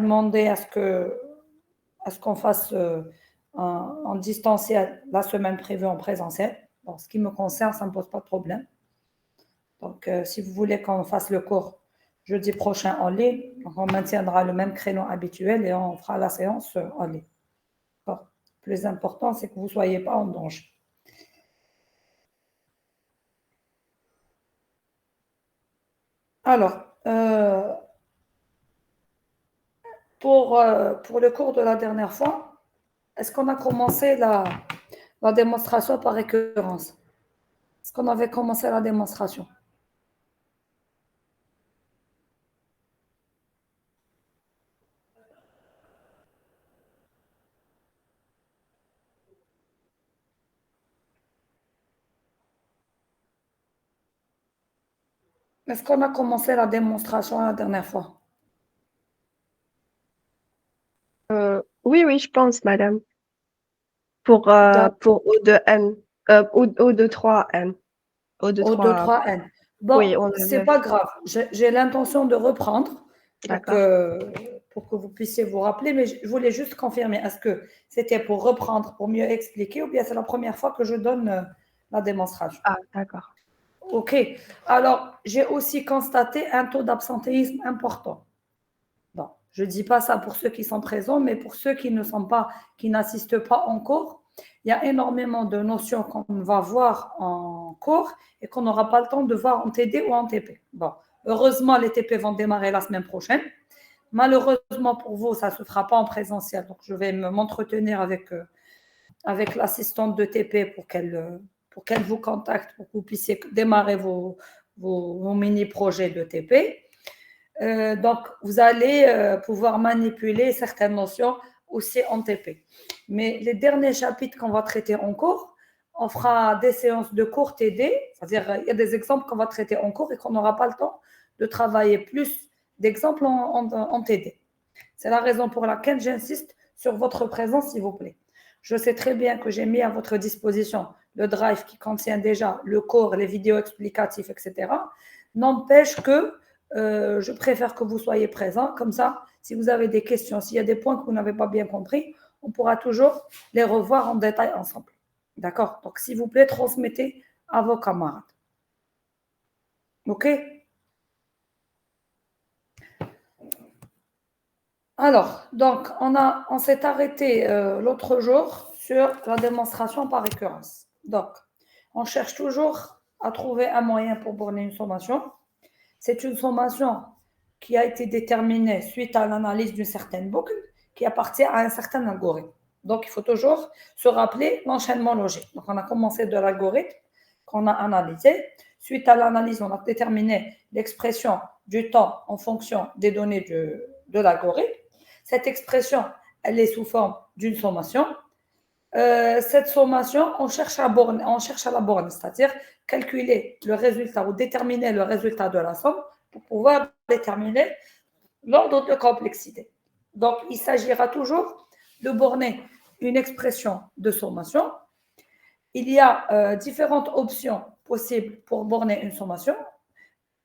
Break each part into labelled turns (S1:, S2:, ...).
S1: demandé à ce qu'on fasse en distanciel la semaine prévue en présentiel. En ce qui me concerne, ça ne me pose pas de problème. Donc, si vous voulez qu'on fasse le cours jeudi prochain en ligne, donc on maintiendra le même créneau habituel et on fera la séance en ligne. Le plus important, c'est que vous ne soyez pas en danger. Alors, pour le cours de la dernière fois, est-ce qu'on a commencé la démonstration par récurrence? Est-ce qu'on avait commencé la démonstration? Est-ce qu'on a commencé la démonstration la dernière fois?
S2: Oui, je pense, madame. Pour O2N, O2-3N. O2-3,
S1: O2-3N. Bon,
S2: oui, on
S1: c'est
S2: avait.
S1: pas grave. J'ai l'intention de reprendre
S2: D'accord.
S1: pour que vous puissiez vous rappeler, mais je voulais juste confirmer. Est-ce que c'était pour reprendre, pour mieux expliquer, ou bien c'est la première fois que je donne la démonstration?
S2: Ah, d'accord.
S1: OK. Alors, j'ai aussi constaté un taux d'absentéisme important. Bon, je ne dis pas ça pour ceux qui sont présents, mais pour ceux qui ne sont pas, qui n'assistent pas en cours, il y a énormément de notions qu'on va voir en cours et qu'on n'aura pas le temps de voir en TD ou en TP. Bon, heureusement, les TP vont démarrer la semaine prochaine. Malheureusement pour vous, ça ne se fera pas en présentiel. Donc, je vais m'entretenir avec l'assistante de TP pour qu'elle vous contacte, pour que vous puissiez démarrer vos mini-projets de TP. Donc, vous allez pouvoir manipuler certaines notions aussi en TP. Mais les derniers chapitres qu'on va traiter en cours, on fera des séances de cours TD, c'est-à-dire il y a des exemples qu'on va traiter en cours et qu'on n'aura pas le temps de travailler plus d'exemples en TD. C'est la raison pour laquelle j'insiste sur votre présence, s'il vous plaît. Je sais très bien que j'ai mis à votre disposition le drive qui contient déjà le cours, les vidéos explicatives, etc. N'empêche que je préfère que vous soyez présents. Comme ça, si vous avez des questions, s'il y a des points que vous n'avez pas bien compris, on pourra toujours les revoir en détail ensemble. D'accord? Donc, s'il vous plaît, transmettez à vos camarades. OK? Alors, donc, on s'est arrêté l'autre jour sur la démonstration par récurrence. Donc, on cherche toujours à trouver un moyen pour borner une sommation. C'est une sommation qui a été déterminée suite à l'analyse d'une certaine boucle qui appartient à un certain algorithme. Donc, il faut toujours se rappeler l'enchaînement logique. Donc, on a commencé de l'algorithme qu'on a analysé. Suite à l'analyse, on a déterminé l'expression du temps en fonction des données de l'algorithme. Cette expression, elle est sous forme d'une sommation. Cette sommation, on cherche à la borne, c'est-à-dire calculer le résultat ou déterminer le résultat de la somme pour pouvoir déterminer l'ordre de complexité. Donc, il s'agira toujours de borner une expression de sommation. Il y a différentes options possibles pour borner une sommation.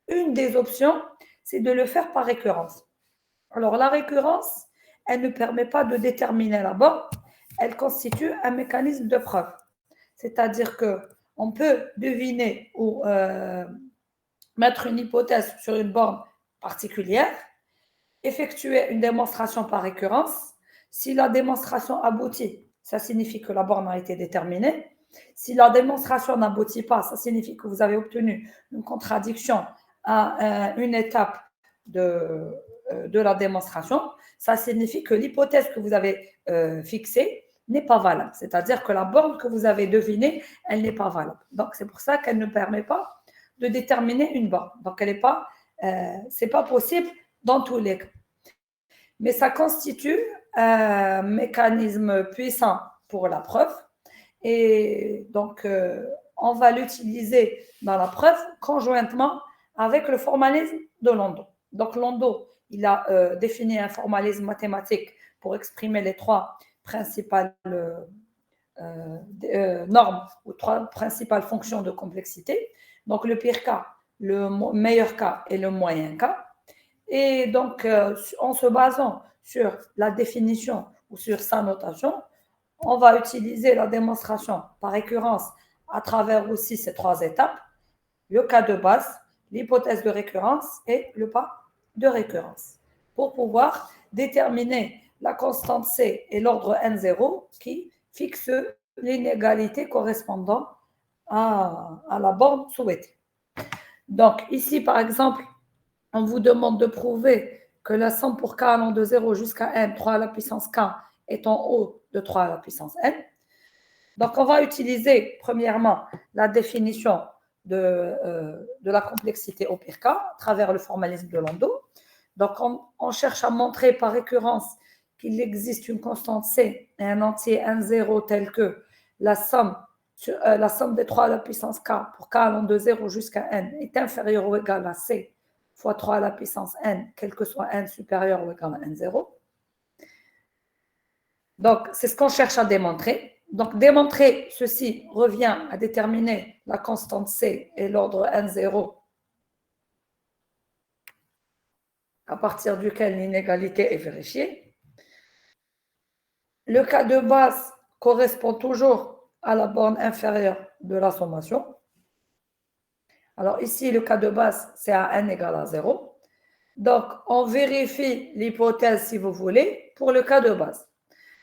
S1: Une des options, c'est de le faire par récurrence. Alors, la récurrence, elle ne permet pas de déterminer la borne, elle constitue un mécanisme de preuve. C'est-à-dire qu'on peut deviner ou mettre une hypothèse sur une borne particulière, effectuer une démonstration par récurrence. Si la démonstration aboutit, ça signifie que la borne a été déterminée. Si la démonstration n'aboutit pas, ça signifie que vous avez obtenu une contradiction à une étape de la démonstration. Ça signifie que l'hypothèse que vous avez fixée n'est pas valable. C'est-à-dire que la borne que vous avez devinée, elle n'est pas valable. Donc, c'est pour ça qu'elle ne permet pas de déterminer une borne. Donc, c'est pas possible dans tous les cas. Mais ça constitue un mécanisme puissant pour la preuve. Et donc, on va l'utiliser dans la preuve conjointement avec le formalisme de Landau. Donc, Landau, il a défini un formalisme mathématique pour exprimer les trois principales normes ou trois principales fonctions de complexité. Donc, le pire cas, le meilleur cas et le moyen cas. Et donc, en se basant sur la définition ou sur sa notation, on va utiliser la démonstration par récurrence à travers aussi ces 3 étapes, le cas de base, l'hypothèse de récurrence et le pas de récurrence, pour pouvoir déterminer la constante C et l'ordre N0 qui fixe l'inégalité correspondant à la borne souhaitée. Donc ici, par exemple, on vous demande de prouver que la somme pour k allant de 0 jusqu'à n, 3 à la puissance k, est en haut de 3 à la puissance n. Donc, on va utiliser, premièrement, la définition de la complexité au pire cas à travers le formalisme de Landau. Donc, on cherche à montrer par récurrence qu'il existe une constante C et un entier N0 tel que la somme des 3 à la puissance k pour k allant de 0 jusqu'à n est inférieure ou égale à C fois 3 à la puissance n, quel que soit n supérieur ou égal à n0. Donc, c'est ce qu'on cherche à démontrer. Donc, démontrer ceci revient à déterminer la constante C et l'ordre N0 à partir duquel l'inégalité est vérifiée. Le cas de base correspond toujours à la borne inférieure de la sommation. Alors ici, le cas de base, c'est à n égale à 0. Donc, on vérifie l'hypothèse, si vous voulez, pour le cas de base.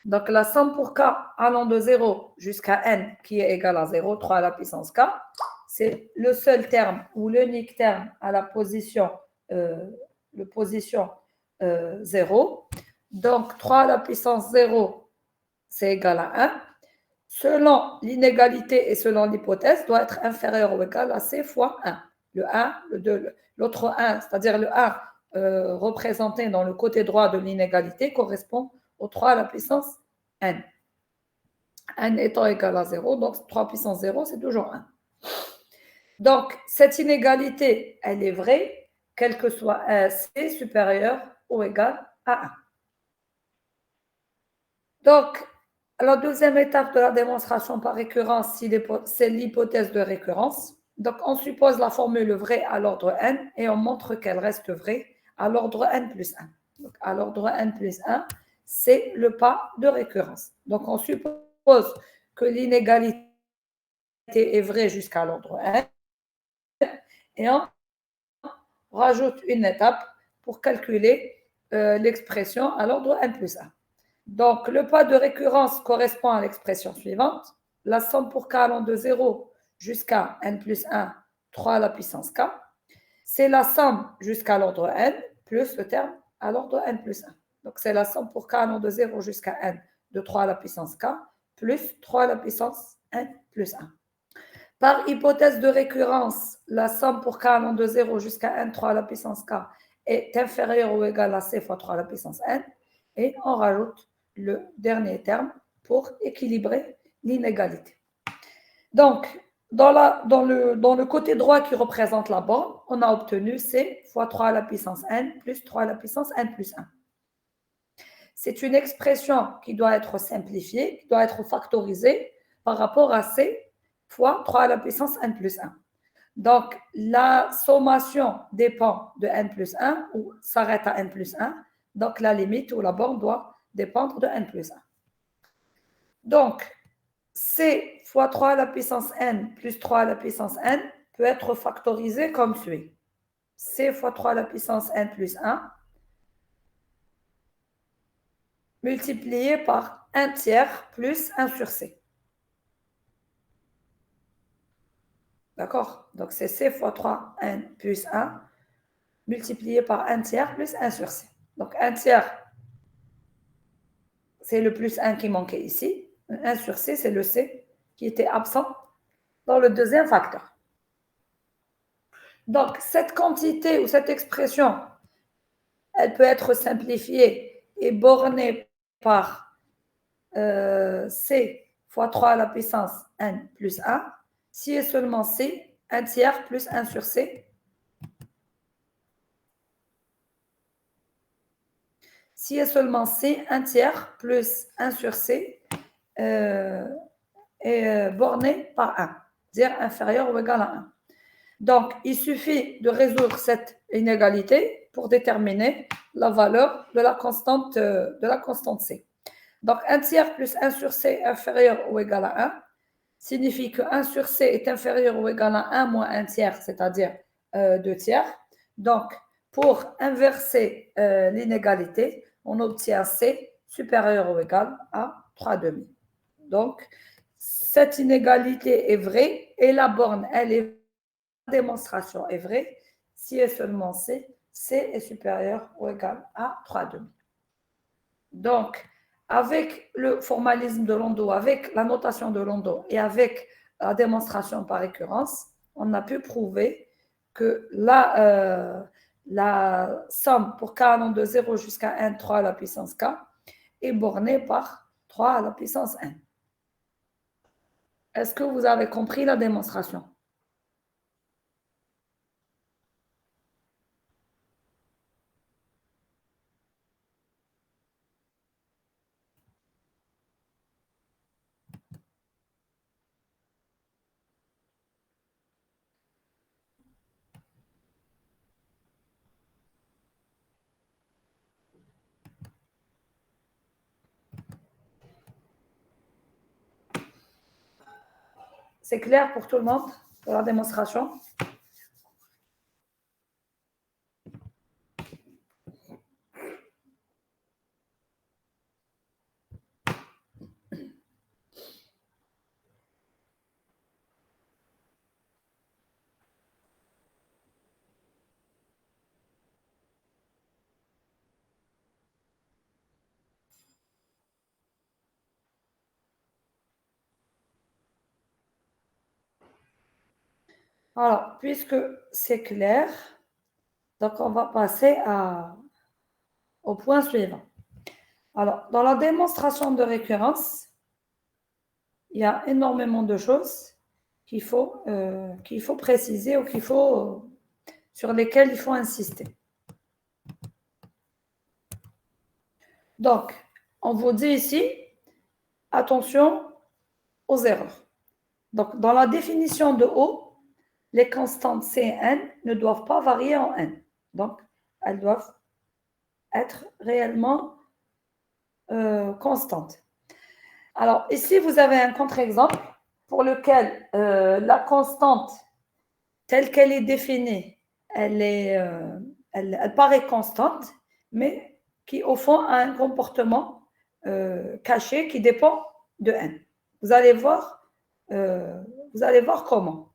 S1: Donc, la somme pour k allant de 0 jusqu'à n qui est égal à 0, 3 à la puissance k, c'est le seul terme ou l'unique terme à la position, 0. Donc, 3 à la puissance 0, c'est égal à 1. Selon l'inégalité et selon l'hypothèse, doit être inférieur ou égal à c fois 1. Le 1, le 2, l'autre 1, c'est-à-dire le 1 représenté dans le côté droit de l'inégalité correspond au 3 à la puissance n. n étant égal à 0, donc 3 puissance 0, c'est toujours 1. Donc, cette inégalité, elle est vraie, quel que soit un c supérieur ou égal à 1. Donc, la deuxième étape de la démonstration par récurrence, c'est l'hypothèse de récurrence. Donc, on suppose la formule vraie à l'ordre n et on montre qu'elle reste vraie à l'ordre n plus 1. Donc, à l'ordre n plus 1, c'est le pas de récurrence. Donc, on suppose que l'inégalité est vraie jusqu'à l'ordre n et on rajoute une étape pour calculer l'expression à l'ordre n plus 1. Donc, le pas de récurrence correspond à l'expression suivante. La somme pour k allant de 0 jusqu'à n plus 1, 3 à la puissance k, c'est la somme jusqu'à l'ordre n plus le terme à l'ordre n plus 1. Donc, c'est la somme pour k allant de 0 jusqu'à n de 3 à la puissance k plus 3 à la puissance n plus 1. Par hypothèse de récurrence, la somme pour k allant de 0 jusqu'à n 3 à la puissance k est inférieure ou égale à c fois 3 à la puissance n et on rajoute le dernier terme pour équilibrer l'inégalité. Donc, dans le côté droit qui représente la borne, on a obtenu C fois 3 à la puissance n plus 3 à la puissance n plus 1. C'est une expression qui doit être simplifiée, qui doit être factorisée par rapport à C fois 3 à la puissance n plus 1. Donc, la sommation dépend de n plus 1 ou s'arrête à n plus 1. Donc, la limite ou la borne doit dépendre de n plus 1. Donc, C fois 3 à la puissance n plus 3 à la puissance n peut être factorisé comme suit. C fois 3 à la puissance n plus 1 multiplié par 1 tiers plus 1 sur C. D'accord? Donc, c'est C fois 3n plus 1 multiplié par 1 tiers plus 1 sur C. Donc, 1 tiers, c'est le plus 1 qui manquait ici. 1 sur C, c'est le C qui était absent dans le deuxième facteur. Donc, cette quantité ou cette expression, elle peut être simplifiée et bornée par C fois 3 à la puissance n plus 1, si et seulement C, 1 tiers plus 1 sur C. Si et seulement C, 1 tiers plus 1 sur C est borné par 1, c'est-à-dire inférieur ou égal à 1. Donc, il suffit de résoudre cette inégalité pour déterminer la valeur de la constante C. Donc, 1 tiers plus 1 sur C inférieur ou égal à 1 signifie que 1 sur C est inférieur ou égal à 1 moins 1 tiers, c'est-à-dire 2 tiers. Donc, pour inverser l'inégalité, on obtient C supérieur ou égal à 3 demi. Donc, cette inégalité est vraie et la borne, elle est la démonstration est vraie si et seulement C est supérieur ou égal à 3 demi. Donc, avec le formalisme de Landau, avec la notation de Landau et avec la démonstration par récurrence, on a pu prouver que la somme pour k allant de 0 jusqu'à 1, 3 à la puissance k, est bornée par 3 à la puissance n. Est-ce que vous avez compris la démonstration? C'est clair pour tout le monde, pour la démonstration? Alors, puisque c'est clair, donc on va passer au point suivant. Alors, dans la démonstration de récurrence, il y a énormément de choses qu'il faut préciser ou sur lesquelles il faut insister. Donc, on vous dit ici, attention aux erreurs. Donc, dans la définition de O, les constantes C et N ne doivent pas varier en N. Donc, elles doivent être réellement constantes. Alors, ici, vous avez un contre-exemple pour lequel la constante, telle qu'elle est définie, elle paraît constante, mais qui, au fond, a un comportement caché qui dépend de N. Vous allez voir comment.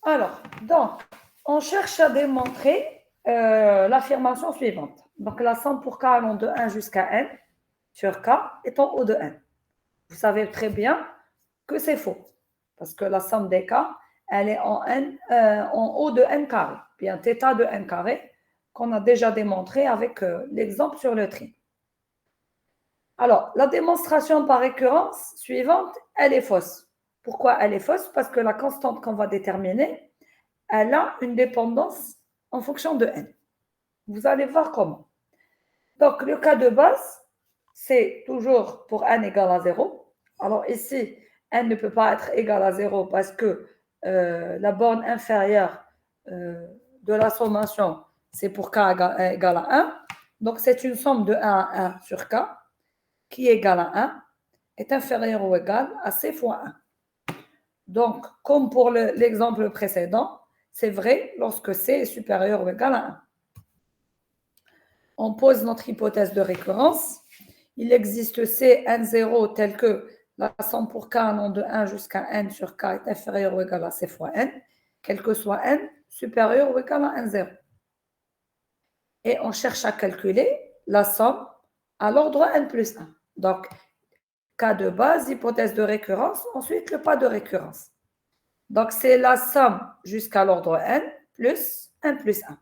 S1: Alors, donc, on cherche à démontrer l'affirmation suivante. Donc, la somme pour k allant de 1 jusqu'à n sur k est en O de n. Vous savez très bien que c'est faux, parce que la somme des k, elle est en O de n carré, bien θ de n carré, qu'on a déjà démontré avec l'exemple sur le tri. Alors, la démonstration par récurrence suivante, elle est fausse. Pourquoi elle est fausse? Parce que la constante qu'on va déterminer, elle a une dépendance en fonction de n. Vous allez voir comment. Donc, le cas de base, c'est toujours pour n égale à 0. Alors ici, n ne peut pas être égal à 0 parce que la borne inférieure de la sommation, c'est pour k égale à 1. Donc, c'est une somme de 1 à 1 sur k qui est égale à 1 est inférieure ou égale à c fois 1. Donc, comme pour l'exemple précédent, c'est vrai lorsque c est supérieur ou égal à 1. On pose notre hypothèse de récurrence. Il existe C n0 tel que la somme pour k allant de 1 jusqu'à n sur k est inférieure ou égale à c fois n, quel que soit n supérieur ou égal à n0. Et on cherche à calculer la somme à l'ordre n plus 1. Donc, cas de base, hypothèse de récurrence, ensuite le pas de récurrence. Donc, c'est la somme jusqu'à l'ordre n plus n plus 1.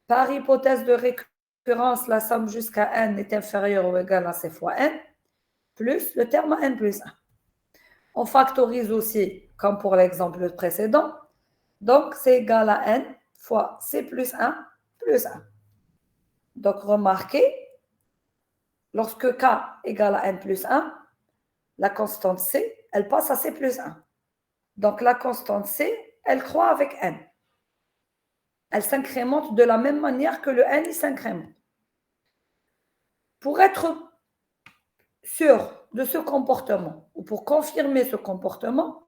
S1: Par hypothèse de récurrence, la somme jusqu'à n est inférieure ou égale à c fois n, plus le terme n plus 1. On factorise aussi, comme pour l'exemple précédent. Donc, c'est égal à n fois c plus 1 plus 1. Donc, remarquez, lorsque k égale à n plus 1, la constante c, elle passe à c plus 1. Donc, la constante c elle croît avec n. Elle s'incrémente de la même manière que le n il s'incrémente. Pour être sûr de ce comportement, ou pour confirmer ce comportement,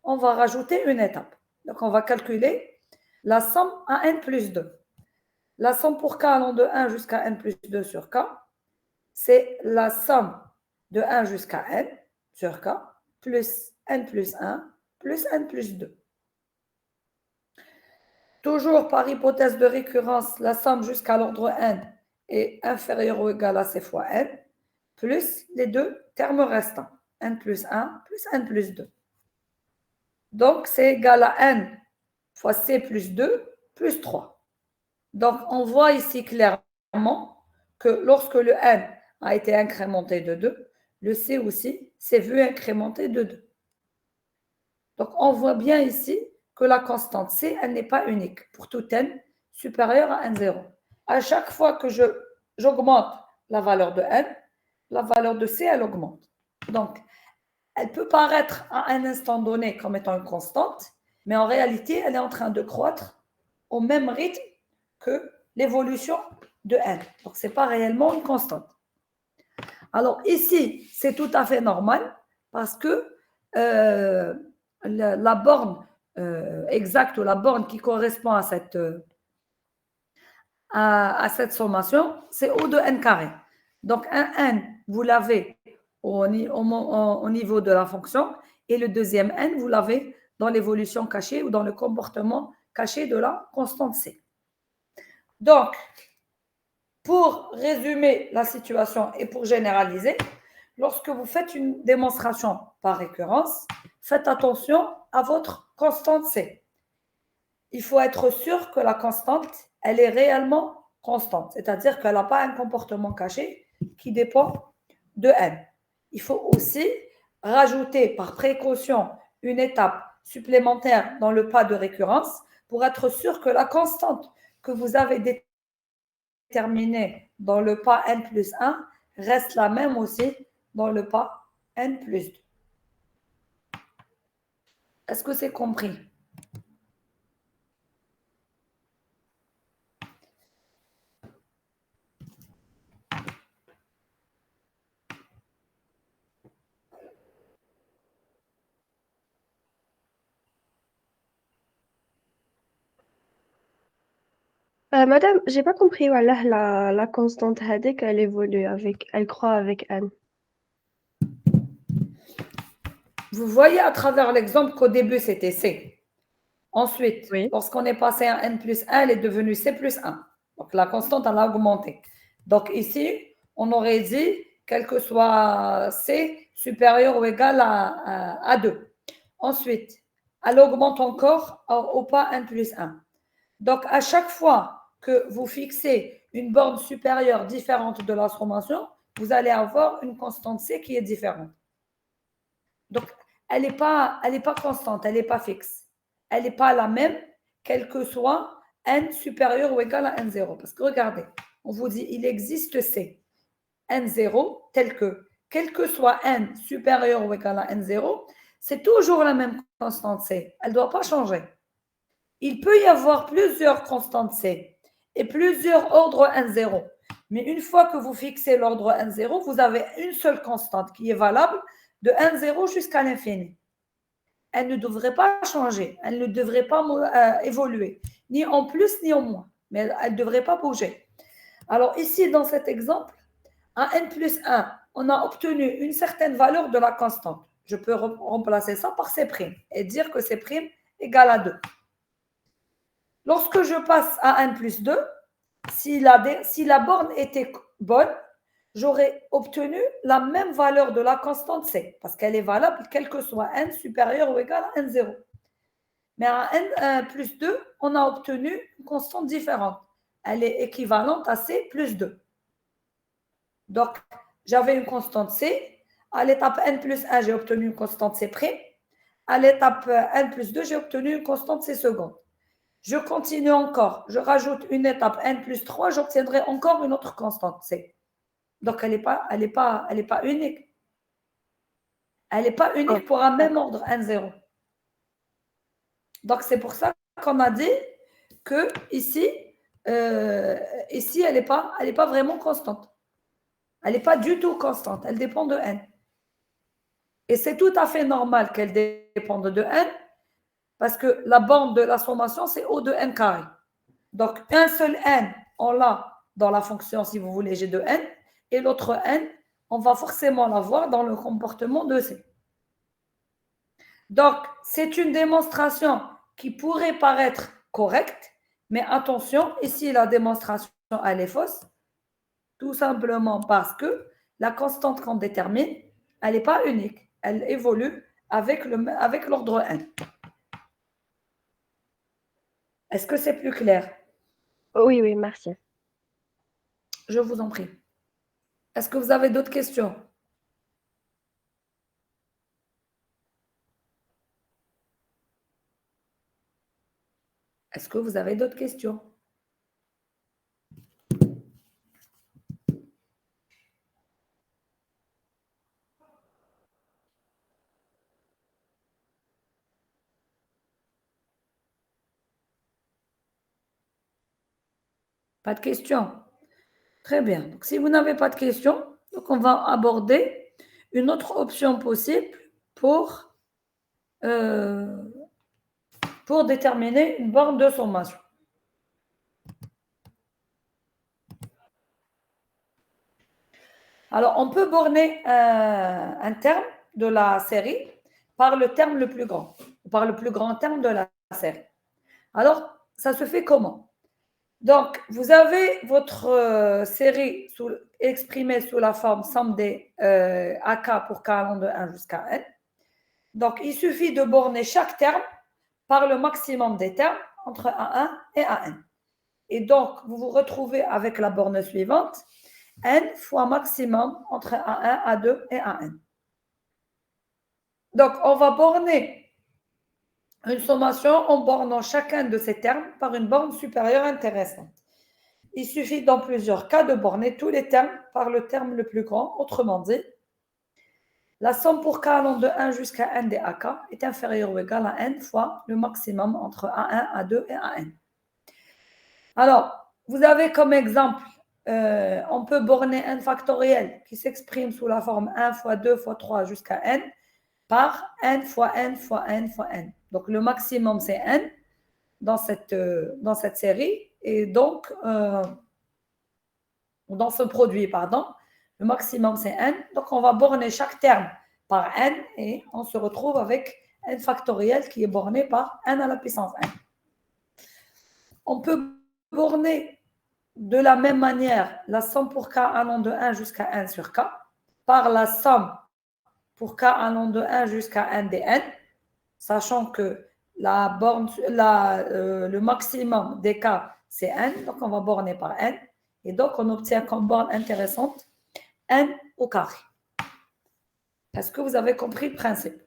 S1: on va rajouter une étape. Donc, on va calculer la somme à n plus 2. La somme pour k allant de 1 jusqu'à n plus 2 sur k, c'est la somme de 1 jusqu'à n sur k plus n plus 1 plus n plus 2. Toujours par hypothèse de récurrence, la somme jusqu'à l'ordre n est inférieure ou égale à c fois n, plus les deux termes restants, n plus 1 plus n plus 2. Donc, c'est égal à n fois c plus 2 plus 3. Donc, on voit ici clairement que lorsque le n a été incrémenté de 2, le c aussi s'est vu incrémenter de 2. Donc, on voit bien ici que la constante c, elle n'est pas unique pour tout n supérieur à n0. À chaque fois que j'augmente la valeur de n, la valeur de c, elle augmente. Donc, elle peut paraître à un instant donné comme étant une constante, mais en réalité, elle est en train de croître au même rythme que l'évolution de n. Donc, ce n'est pas réellement une constante. Alors, ici, c'est tout à fait normal parce que la borne exacte ou la borne qui correspond à cette sommation, c'est O de n carré. Donc, un n, vous l'avez au niveau de la fonction et le deuxième n, vous l'avez dans l'évolution cachée ou dans le comportement caché de la constante c. Donc, pour résumer la situation et pour généraliser, lorsque vous faites une démonstration par récurrence, faites attention à votre constante c. Il faut être sûr que la constante, elle est réellement constante, c'est-à-dire qu'elle n'a pas un comportement caché qui dépend de n. Il faut aussi rajouter par précaution une étape supplémentaire dans le pas de récurrence pour être sûr que la constante que vous avez déterminée dans le pas n plus 1 reste la même aussi dans le pas n plus 2. Est-ce que c'est compris?
S2: Madame, j'ai pas compris, voilà, la constante هذيك, elle évolue elle croît avec n.
S1: Vous voyez à travers l'exemple qu'au début, c'était C. Ensuite,
S2: Oui.
S1: lorsqu'on est passé à n plus 1, elle est devenue C plus 1. Donc, la constante, elle a augmenté. Donc, ici, on aurait dit, quel que soit C, supérieur ou égal à 2. Ensuite, elle augmente encore au pas n plus 1. Donc, à chaque fois que vous fixez une borne supérieure différente de la sommation, vous allez avoir une constante C qui est différente. Donc, elle n'est pas constante, elle n'est pas fixe. Elle n'est pas la même, quel que soit n supérieur ou égal à n0. Parce que regardez, on vous dit, il existe C, n0, tel que, quel que soit n supérieur ou égal à n0, c'est toujours la même constante C. Elle ne doit pas changer. Il peut y avoir plusieurs constantes C et plusieurs ordres n0. Mais une fois que vous fixez l'ordre n0, vous avez une seule constante qui est valable de n0 jusqu'à l'infini. Elle ne devrait pas changer, elle ne devrait pas évoluer, ni en plus ni en moins, mais elle ne devrait pas bouger. Alors ici, dans cet exemple, à n plus 1, on a obtenu une certaine valeur de la constante. Je peux remplacer ça par C' et dire que C' égale à 2. Lorsque je passe à n plus 2, si la borne était bonne, j'aurais obtenu la même valeur de la constante C, parce qu'elle est valable quel que soit n supérieur ou égal à n0. Mais à n plus 2, on a obtenu une constante différente. Elle est équivalente à C plus 2. Donc, j'avais une constante C. À l'étape n plus 1, j'ai obtenu une constante C'. À l'étape n plus 2, j'ai obtenu une constante C seconde. Je continue encore. Je rajoute une étape n plus 3, j'obtiendrai encore une autre constante C. Donc, elle n'est pas unique. Elle n'est pas unique pour un même ordre n0. Donc, c'est pour ça qu'on a dit que ici, elle n'est pas vraiment constante. Elle n'est pas du tout constante. Elle dépend de n. Et c'est tout à fait normal qu'elle dépende de n parce que la borne de la sommation, c'est O de n carré. Donc, un seul n, on l'a dans la fonction, si vous voulez, g de n, et l'autre n, on va forcément l'avoir dans le comportement de c. Donc, c'est une démonstration qui pourrait paraître correcte, mais attention, ici, la démonstration, elle est fausse, tout simplement parce que la constante qu'on détermine, elle n'est pas unique. Elle évolue avec l'ordre n. Est-ce que c'est plus clair?
S2: Oui, oui, merci.
S1: Je vous en prie. Est-ce que vous avez d'autres questions? Est-ce que vous avez d'autres questions? Pas de questions? Très bien. Donc, si vous n'avez pas de questions, donc on va aborder une autre option possible pour, euh, pour déterminer une borne de sommation. Alors, on peut borner un terme de la série par le terme le plus grand, par le plus grand terme de la série. Alors, ça se fait comment? Donc, vous avez votre série exprimée sous la forme somme des AK pour k allant de 1 jusqu'à n. Donc, il suffit de borner chaque terme par le maximum des termes entre A1 et AN. Et donc, vous vous retrouvez avec la borne suivante, n fois maximum entre A1, A2 et AN. Donc, on va borner une sommation en bornant chacun de ces termes par une borne supérieure intéressante. Il suffit dans plusieurs cas de borner tous les termes par le terme le plus grand. Autrement dit, la somme pour k allant de 1 jusqu'à n des AK est inférieure ou égale à n fois le maximum entre A1, A2 et AN. Alors, vous avez comme exemple, on peut borner n factoriel qui s'exprime sous la forme 1 fois 2 fois 3 jusqu'à n par n fois n fois n fois n. Donc, le maximum, c'est n dans cette série. Et donc, dans ce produit, pardon, le maximum, c'est n. Donc, on va borner chaque terme par n et on se retrouve avec n factoriel qui est borné par n à la puissance n. On peut borner de la même manière la somme pour k allant de 1 jusqu'à n sur k par la somme pour k allant de 1 jusqu'à n des n, sachant que le maximum des k, c'est n, donc on va borner par n, et donc on obtient comme borne intéressante n au carré. Est-ce que vous avez compris le principe?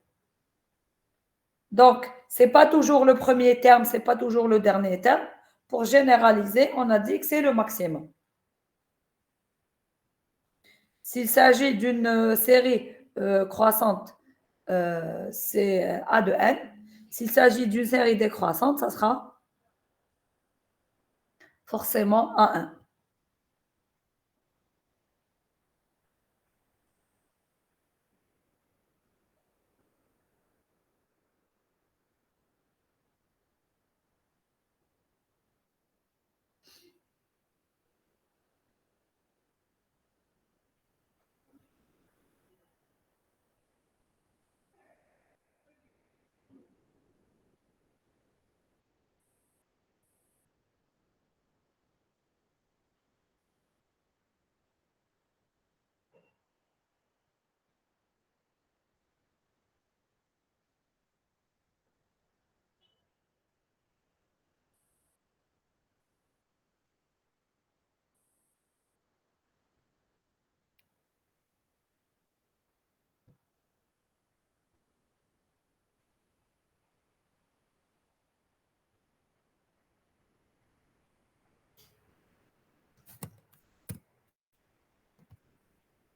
S1: Donc, ce n'est pas toujours le premier terme, ce n'est pas toujours le dernier terme. Pour généraliser, on a dit que c'est le maximum. S'il s'agit d'une série croissante, c'est A de n. S'il s'agit d'une série décroissante, ça sera forcément A1.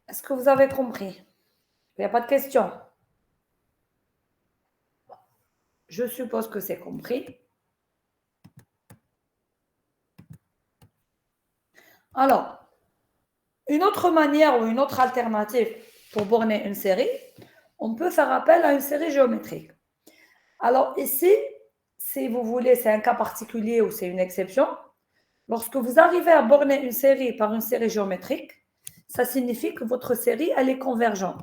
S1: Est-ce que vous avez compris? Il n'y a pas de question. Je suppose que c'est compris. Alors, une autre manière ou une autre alternative pour borner une série, on peut faire appel à une série géométrique. Alors ici, si vous voulez, c'est un cas particulier ou c'est une exception. Lorsque vous arrivez à borner une série par une série géométrique, ça signifie que votre série, elle est convergente.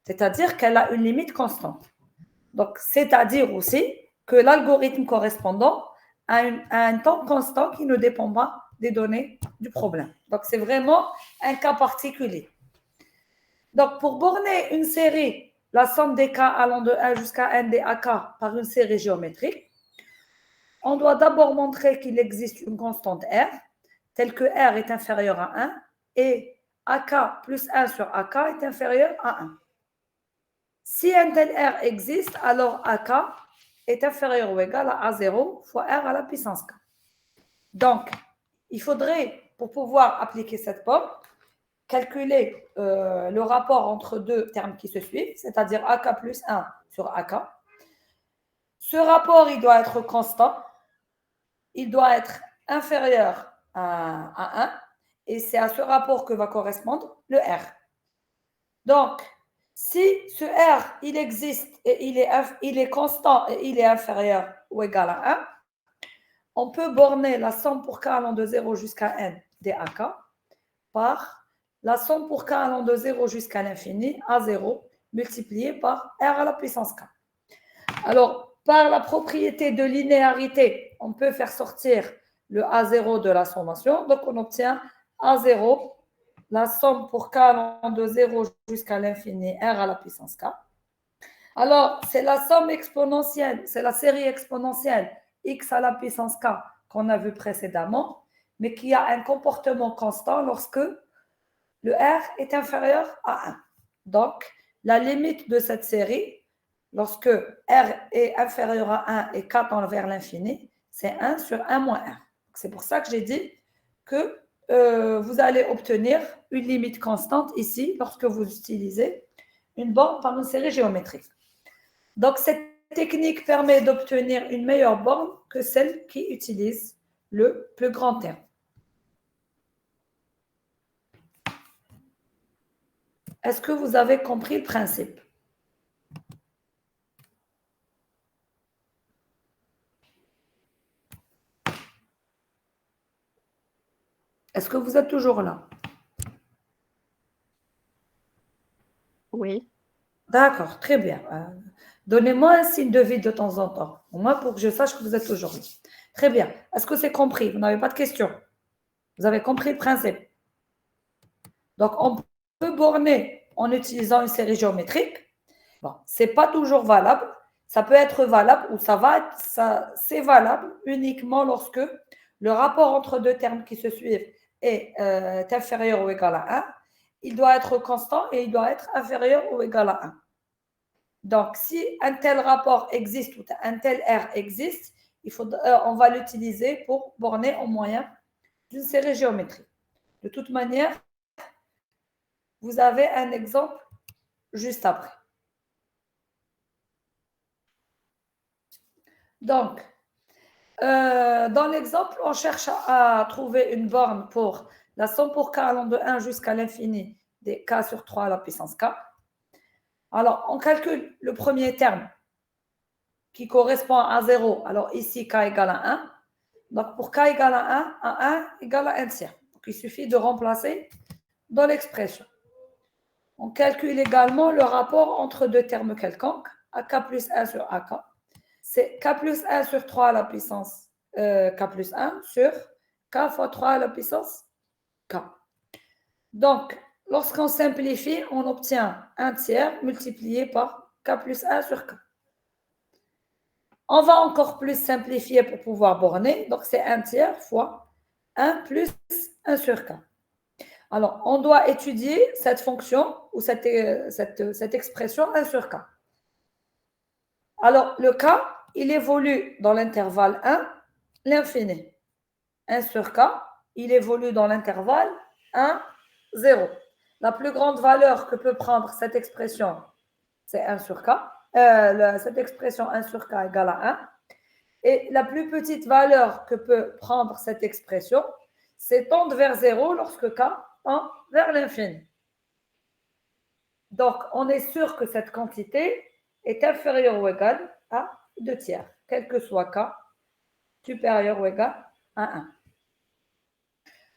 S1: C'est-à-dire qu'elle a une limite constante. Donc, c'est-à-dire aussi que l'algorithme correspondant a un temps constant qui ne dépend pas des données du problème. Donc, c'est vraiment un cas particulier. Donc, pour borner une série, la somme des cas allant de 1 jusqu'à n des AK par une série géométrique, on doit d'abord montrer qu'il existe une constante R, telle que R est inférieur à 1 et AK plus 1 sur AK est inférieur à 1. Si un tel R existe, alors AK est inférieur ou égal à A0 fois R à la puissance K. Donc, il faudrait, pour pouvoir appliquer cette pomme, calculer le rapport entre deux termes qui se suivent, c'est-à-dire AK plus 1 sur AK. Ce rapport, il doit être constant, il doit être inférieur à 1, et c'est à ce rapport que va correspondre le R. Donc, si ce R, il existe et il est constant et il est inférieur ou égal à 1, on peut borner la somme pour k allant de 0 jusqu'à n des AK par la somme pour k allant de 0 jusqu'à l'infini, A0, multiplié par R à la puissance K. Alors, par la propriété de linéarité, on peut faire sortir le A0 de la sommation. Donc, on obtient A0, la somme pour k allant de 0 jusqu'à l'infini, R à la puissance K. Alors, c'est la somme exponentielle, c'est la série exponentielle x à la puissance K qu'on a vu précédemment, mais qui a un comportement constant lorsque le R est inférieur à 1. Donc, la limite de cette série, lorsque R est inférieur à 1 et K tend vers l'infini, c'est 1 sur 1 moins R. C'est pour ça que j'ai dit que vous allez obtenir une limite constante ici lorsque vous utilisez une borne par une série géométrique. Donc, cette technique permet d'obtenir une meilleure borne que celle qui utilise le plus grand terme. Est-ce que vous avez compris le principe? Est-ce que vous êtes toujours là?
S2: Oui.
S1: D'accord, très bien. Donnez-moi un signe de vide de temps en temps, au moins pour que je sache que vous êtes toujours là. Très bien. Est-ce que c'est compris? Vous n'avez pas de questions? Vous avez compris le principe? Donc, on peut borner en utilisant une série géométrique. Bon, ce n'est pas toujours valable. Ça peut être valable ou c'est valable uniquement lorsque le rapport entre deux termes qui se suivent est inférieur ou égal à 1. Il doit être constant et il doit être inférieur ou égal à 1. Donc, si un tel rapport existe ou un tel R existe, on va l'utiliser pour borner au moyen d'une série géométrique. De toute manière, vous avez un exemple juste après. Donc, dans l'exemple, on cherche à trouver une borne pour la somme pour k allant de 1 jusqu'à l'infini des k sur 3 à la puissance k. Alors, on calcule le premier terme qui correspond à 0. Alors, ici, k égale à 1. Donc, pour k égale à 1 égale à 1 tiers. Donc, il suffit de remplacer dans l'expression. On calcule également le rapport entre deux termes quelconques, AK plus 1 sur AK. C'est K plus 1 sur 3 à la puissance K plus 1 sur K fois 3 à la puissance K. Donc, lorsqu'on simplifie, on obtient 1 tiers multiplié par K plus 1 sur K. On va encore plus simplifier pour pouvoir borner. Donc, c'est 1 tiers fois 1 plus 1 sur K. Alors, on doit étudier cette fonction ou cette expression 1 sur K. Alors, le K, il évolue dans l'intervalle 1, l'infini. 1 sur K, il évolue dans l'intervalle 1, 0. La plus grande valeur que peut prendre cette expression, c'est 1 sur K. cette expression 1 sur k égale à 1. Et la plus petite valeur que peut prendre cette expression, c'est tendre vers 0 lorsque k tend vers l'infini. Donc, on est sûr que cette quantité est inférieure ou égale à 2 tiers, quel que soit k, supérieur ou égal à 1.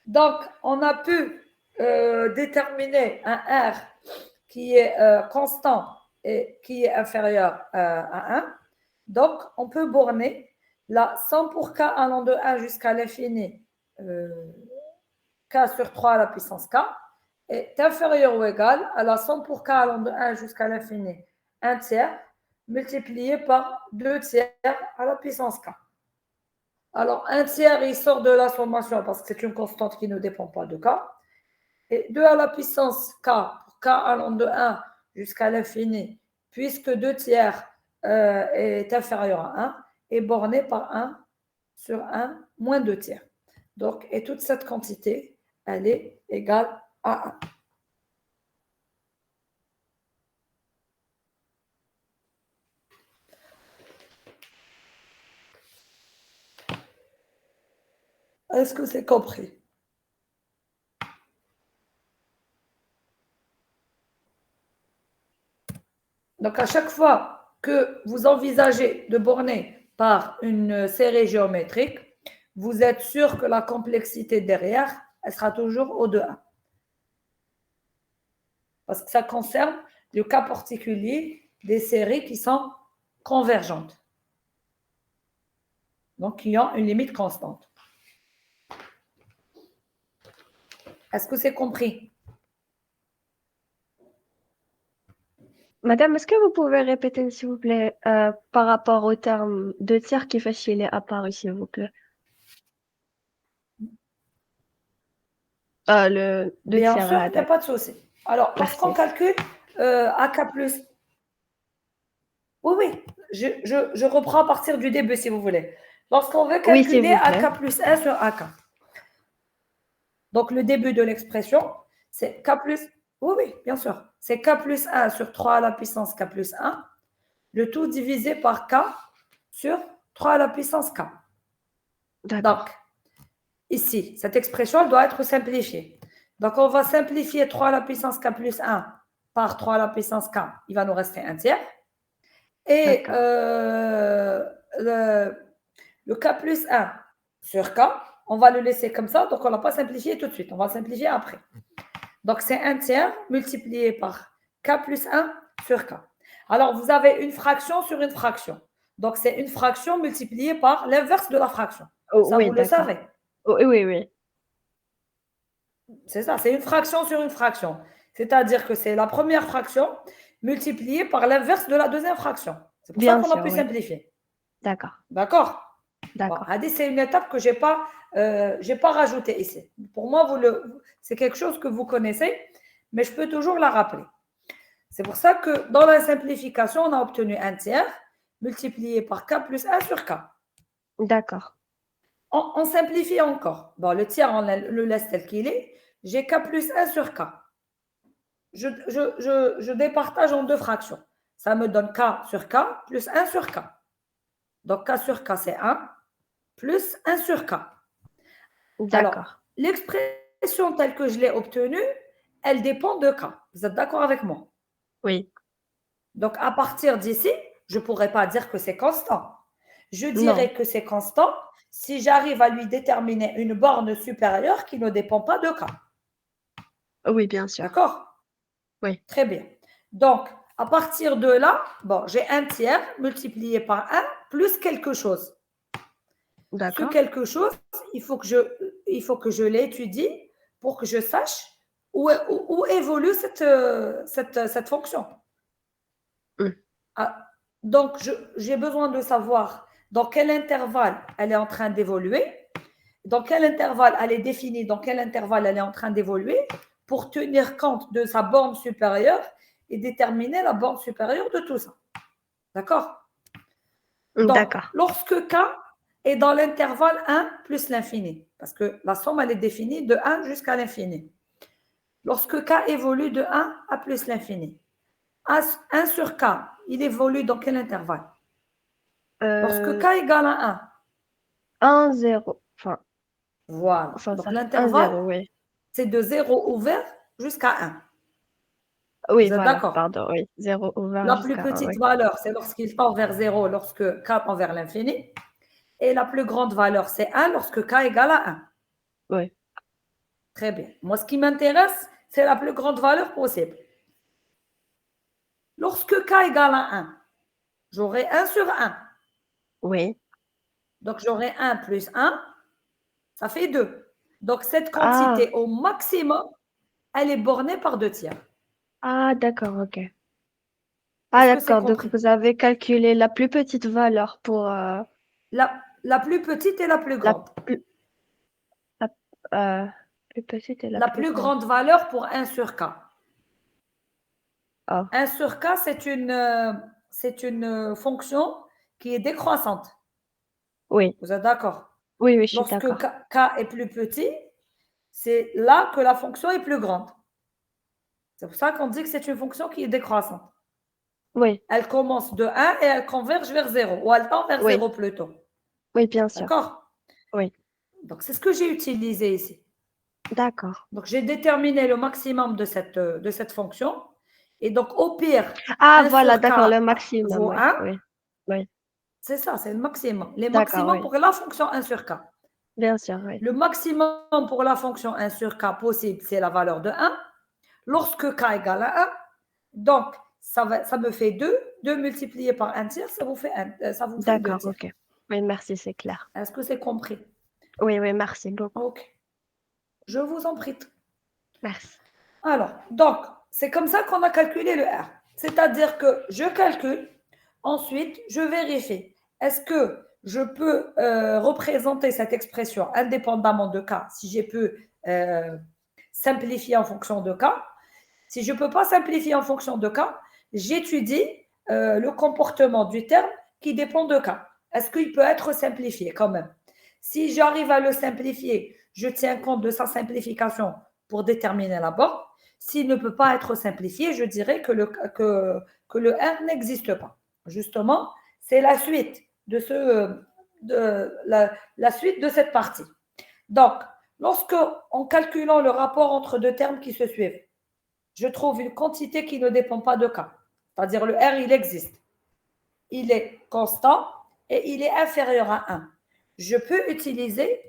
S1: Donc, on a pu déterminer un R qui est constant et qui est inférieur à 1. Donc, on peut borner la somme pour k allant de 1 jusqu'à l'infini, k sur 3 à la puissance k, est inférieur ou égal à la somme pour k allant de 1 jusqu'à l'infini, 1 tiers, multiplié par 2 tiers à la puissance k. Alors, 1 tiers, il sort de la sommation parce que c'est une constante qui ne dépend pas de k. Et 2 à la puissance k, pour k allant de 1 jusqu'à l'infini, puisque 2 tiers est inférieur à 1, est borné par 1 sur 1 moins 2 tiers. Donc, et toute cette quantité, elle est égale à 1. Est-ce que c'est compris? Donc, à chaque fois que vous envisagez de borner par une série géométrique, vous êtes sûr que la complexité derrière, elle sera toujours O de 1. Parce que ça concerne le cas particulier des séries qui sont convergentes. Donc, qui ont une limite constante. Est-ce que c'est compris?
S2: Madame, est-ce que vous pouvez répéter, s'il vous plaît, par rapport au terme 2 tiers qui fait s'il est apparu, s'il vous plaît? Le 2
S1: Bien
S2: tiers
S1: sûr,
S2: à
S1: il n'y a
S2: date.
S1: pas de souci. Alors, lorsqu'on
S2: Merci.
S1: calcule AK plus... Oui, oui, je reprends à partir du début, si vous voulez. Lorsqu'on veut
S2: Oui, s'il
S1: calculer
S2: vous plaît.
S1: AK plus 1 sur AK. Donc, le début de l'expression, c'est K plus... Oui, oui, bien sûr. C'est K plus 1 sur 3 à la puissance K plus 1. Le tout divisé par K sur 3 à la puissance K.
S2: D'accord.
S1: Donc, ici, cette expression elle doit être simplifiée. Donc, on va simplifier 3 à la puissance K plus 1 par 3 à la puissance K. Il va nous rester 1 tiers. Et le K plus 1 sur K, on va le laisser comme ça. Donc, on ne l'a pas simplifié tout de suite. On va simplifier après. Donc, c'est 1 tiers multiplié par K plus 1 sur K. Alors, vous avez une fraction sur une fraction. Donc, c'est une fraction multipliée par l'inverse de la fraction.
S2: Oh,
S1: ça,
S2: oui,
S1: vous le
S2: d'accord.
S1: savez.
S2: Oh, oui, oui.
S1: C'est ça, c'est une fraction sur une fraction. C'est-à-dire que c'est la première fraction multipliée par l'inverse de la deuxième fraction. C'est pour ça
S2: Bien
S1: qu'on a
S2: sûr,
S1: pu
S2: oui.
S1: simplifier.
S2: D'accord.
S1: D'accord? Bon,
S2: D'accord.
S1: c'est une étape que je n'ai pas rajoutée ici. Pour moi, c'est quelque chose que vous connaissez, mais je peux toujours la rappeler. C'est pour ça que dans la simplification, on a obtenu 1 tiers multiplié par K plus 1 sur K.
S2: D'accord.
S1: On simplifie encore. Bon, le tiers, on le laisse tel qu'il est. J'ai K plus 1 sur K. Je départage en 2 fractions. Ça me donne K sur K plus 1 sur K. Donc, K sur K, c'est 1 plus 1 sur K. Alors,
S2: D'accord.
S1: l'expression telle que je l'ai obtenue, elle dépend de K. Vous êtes d'accord avec moi?
S2: Oui.
S1: Donc, à partir d'ici, je ne pourrais pas dire que c'est constant. Je
S2: Non.
S1: dirais que c'est constant si j'arrive à lui déterminer une borne supérieure qui ne dépend pas de K.
S2: Oui, bien sûr.
S1: D'accord?
S2: Oui.
S1: Très bien. Donc, à partir de là, bon, j'ai 1 tiers multiplié par 1 plus quelque chose. Ce
S2: D'accord.
S1: quelque chose, il faut que je l'étudie pour que je sache où évolue cette fonction. Ah, donc, j'ai besoin de savoir dans quel intervalle elle est en train d'évoluer, dans quel intervalle elle est définie, dans quel intervalle elle est en train d'évoluer, pour tenir compte de sa borne supérieure et déterminer la borne supérieure de tout ça. D'accord? Donc,
S2: D'accord.
S1: lorsque K est dans l'intervalle 1 plus l'infini, parce que la somme, elle est définie de 1 jusqu'à l'infini. Lorsque K évolue de 1 à plus l'infini, 1 sur K, il évolue dans quel intervalle? Lorsque K
S2: Euh,
S1: égale à 1.
S2: 1, 0.
S1: Voilà.
S2: Enfin,
S1: Donc
S2: ça, 1,
S1: l'intervalle,
S2: 0, oui.
S1: c'est de 0 ouvert jusqu'à 1.
S2: Oui,
S1: Vous êtes
S2: voilà,
S1: d'accord?
S2: pardon, oui. 0 ouvert
S1: La plus
S2: jusqu'à 1,
S1: petite
S2: oui.
S1: valeur, c'est lorsqu'il tend vers 0, lorsque K tend vers l'infini. Et la plus grande valeur, c'est 1 lorsque K égale à 1.
S2: Oui.
S1: Très bien. Moi, ce qui m'intéresse, c'est la plus grande valeur possible. Lorsque K égale à 1, j'aurai 1 sur 1.
S2: Oui.
S1: Donc, j'aurai 1 plus 1, ça fait 2. Donc, cette
S2: Ah,
S1: quantité au maximum, elle est bornée par 2 tiers.
S2: ah, d'accord, ok. Ah,
S1: Est-ce que c'est
S2: d'accord. Donc,
S1: compris?
S2: vous avez calculé la plus petite valeur pour
S1: La plus petite et la plus
S2: la,
S1: grande.
S2: plus, la plus petite et la
S1: La
S2: plus
S1: plus
S2: grande.
S1: grande valeur pour 1 sur K.
S2: Ah,
S1: 1 sur K, c'est une fonction qui est décroissante.
S2: oui.
S1: Vous êtes d'accord?
S2: Oui, oui, je suis
S1: Lorsque
S2: d'accord.
S1: K est plus petit, c'est là que la fonction est plus grande. C'est pour ça qu'on dit que c'est une fonction qui est décroissante.
S2: Oui,
S1: Elle commence de 1 et elle converge vers 0, ou elle tend vers
S2: oui,
S1: 0 plutôt.
S2: oui, bien sûr.
S1: D'accord?
S2: Oui,
S1: Donc, c'est ce que j'ai utilisé ici.
S2: d'accord.
S1: Donc, j'ai déterminé le maximum de cette fonction. Et donc, au pire,
S2: Ah,
S1: 1
S2: voilà,
S1: sur K
S2: d'accord, le maximum,
S1: vaut
S2: oui,
S1: 1.
S2: oui, oui.
S1: C'est ça, c'est le maximum. Les
S2: D'accord,
S1: maximums
S2: oui,
S1: pour la fonction 1 sur K.
S2: bien sûr, oui.
S1: Le maximum pour la fonction 1 sur K possible, c'est la valeur de 1. Lorsque K égale à 1, donc ça me fait 2. 2 multiplié par 1 tiers, ça vous fait 2
S2: D'accord,
S1: tiers.
S2: ok. Oui, merci, c'est clair.
S1: Est-ce que c'est compris?
S2: Oui, oui, merci beaucoup.
S1: Ok. Je vous en prie.
S2: Merci.
S1: Alors, donc, c'est comme ça qu'on a calculé le R. C'est-à-dire que je calcule, ensuite, je vérifie. Est-ce que je peux représenter cette expression indépendamment de K, si j'ai pu simplifier en fonction de K? Si je ne peux pas simplifier en fonction de K, j'étudie le comportement du terme qui dépend de K. Est-ce qu'il peut être simplifié quand même? Si j'arrive à le simplifier, je tiens compte de sa simplification pour déterminer la borne. S'il ne peut pas être simplifié, je dirais que le R n'existe pas. Justement, c'est la suite la suite de cette partie. Donc, en calculant le rapport entre deux termes qui se suivent, je trouve une quantité qui ne dépend pas de K. C'est-à-dire le R, il existe. Il est constant et il est inférieur à 1. Je peux utiliser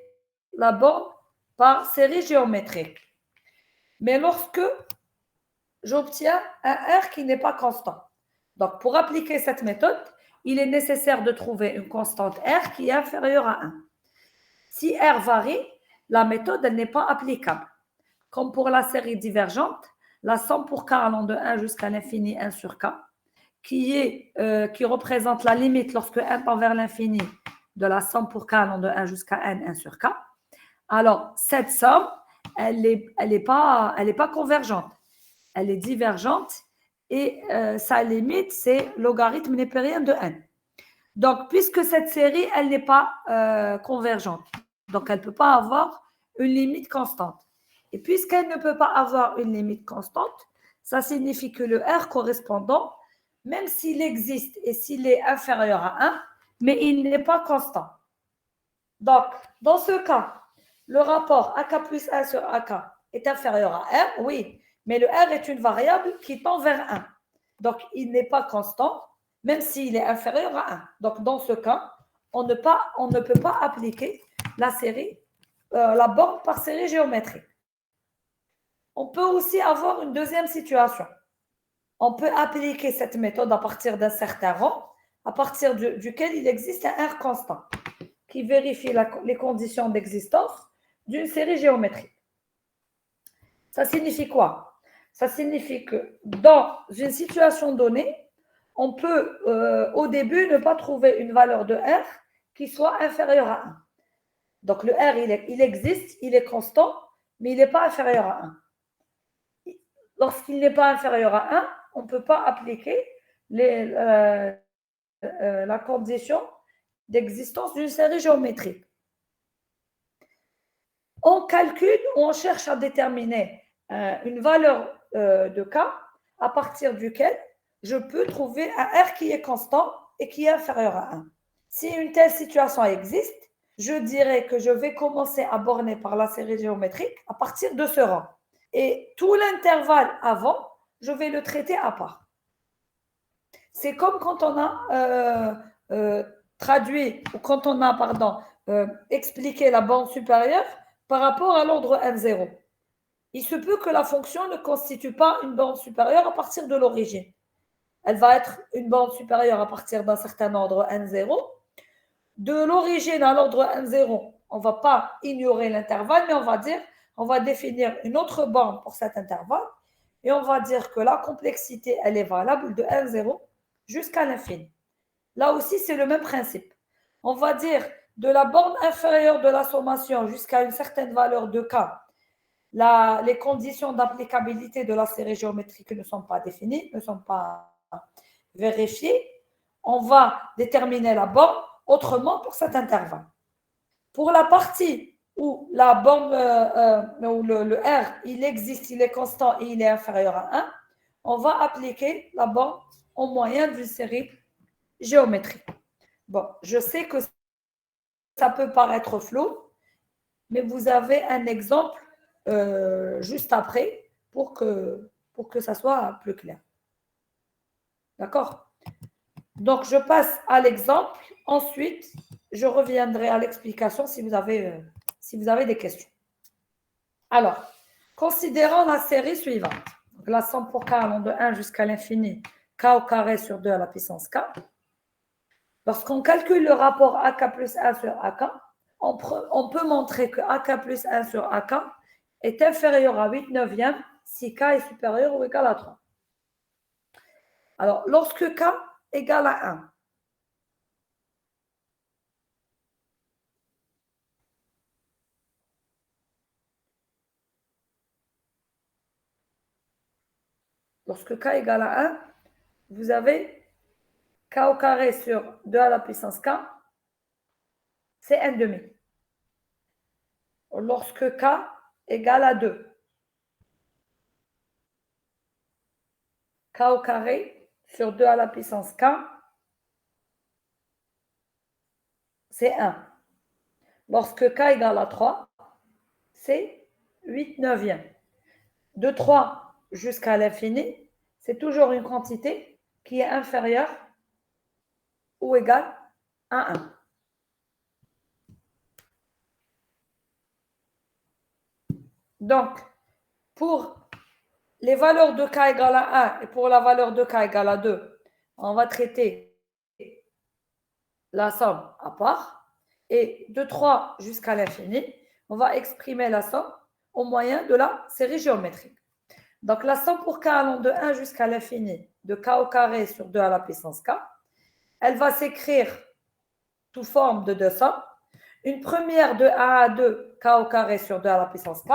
S1: la borne par série géométrique. Mais lorsque j'obtiens un R qui n'est pas constant. Donc, pour appliquer cette méthode, il est nécessaire de trouver une constante R qui est inférieure à 1. Si R varie, la méthode n'est pas applicable. Comme pour la série divergente, la somme pour K allant de 1 jusqu'à l'infini 1 sur K, qui représente la limite lorsque n tend vers l'infini de la somme pour K allant de 1 jusqu'à n 1 sur K. Alors, cette somme, elle n'est pas convergente. Elle est divergente et sa limite, c'est logarithme népérien de n. Donc, puisque cette série, elle n'est pas convergente, donc elle ne peut pas avoir une limite constante. Et puisqu'elle ne peut pas avoir une limite constante, ça signifie que le R correspondant, même s'il existe et s'il est inférieur à 1, mais il n'est pas constant. Donc, dans ce cas, le rapport AK plus 1 sur AK est inférieur à R, oui, mais le R est une variable qui tend vers 1. Donc, il n'est pas constant, même s'il est inférieur à 1. Donc, dans ce cas, on ne peut pas appliquer la borne par série géométrique. On peut aussi avoir une deuxième situation. On peut appliquer cette méthode à partir d'un certain rang, à partir duquel il existe un R constant, qui vérifie les conditions d'existence d'une série géométrique. Ça signifie quoi? Ça signifie que dans une situation donnée, on peut au début ne pas trouver une valeur de R qui soit inférieure à 1. Donc le R, il existe, il est constant, mais il n'est pas inférieur à 1. Lorsqu'il n'est pas inférieur à 1, on ne peut pas appliquer la condition d'existence d'une série géométrique. On calcule ou on cherche à déterminer une valeur de K à partir duquel je peux trouver un R qui est constant et qui est inférieur à 1. Si une telle situation existe, je dirais que je vais commencer à borner par la série géométrique à partir de ce rang. Et tout l'intervalle avant, je vais le traiter à part. C'est comme quand on a traduit, ou quand on a, expliqué la borne supérieure par rapport à l'ordre N0. Il se peut que la fonction ne constitue pas une borne supérieure à partir de l'origine. Elle va être une borne supérieure à partir d'un certain ordre N0. De l'origine à l'ordre N0, on ne va pas ignorer l'intervalle, mais on va définir une autre borne pour cet intervalle et on va dire que la complexité, elle est valable de N0 jusqu'à l'infini. Là aussi, c'est le même principe. On va dire de la borne inférieure de la sommation jusqu'à une certaine valeur de K, les conditions d'applicabilité de la série géométrique ne sont pas définies, ne sont pas vérifiées. On va déterminer la borne autrement pour cet intervalle. Pour la partie où la borne, où le R, il existe, il est constant et il est inférieur à 1, on va appliquer la borne au moyen d'une série géométrique. Bon, je sais que ça peut paraître flou, mais vous avez un exemple juste après pour que ça soit plus clair. D'accord? Donc, je passe à l'exemple. Ensuite, je reviendrai à l'explication si vous avez des questions. Alors, considérons la série suivante. Donc, la somme pour k allant de 1 jusqu'à l'infini, k au carré sur 2 à la puissance k. Lorsqu'on calcule le rapport AK plus 1 sur AK, on peut montrer que AK plus 1 sur AK est inférieur à 8 neuvièmes si K est supérieur ou égal à 3. Alors, lorsque K égale à 1, lorsque K égale à 1, vous avez K au carré sur 2 à la puissance K, c'est 1 demi. Lorsque K égale à 2, K au carré sur 2 à la puissance K, c'est 1. Lorsque K égale à 3, c'est 8 neuvièmes. De 3 jusqu'à l'infini, c'est toujours une quantité qui est inférieure ou égale à 1. Donc, pour les valeurs de k égale à 1 et pour la valeur de k égale à 2, on va traiter la somme à part. Et de 3 jusqu'à l'infini, on va exprimer la somme au moyen de la série géométrique. Donc, la somme pour k allant de 1 jusqu'à l'infini de k au carré sur 2 à la puissance k, elle va s'écrire sous forme de deux sommes. Une première de 1 à 2, k au carré sur 2 à la puissance k.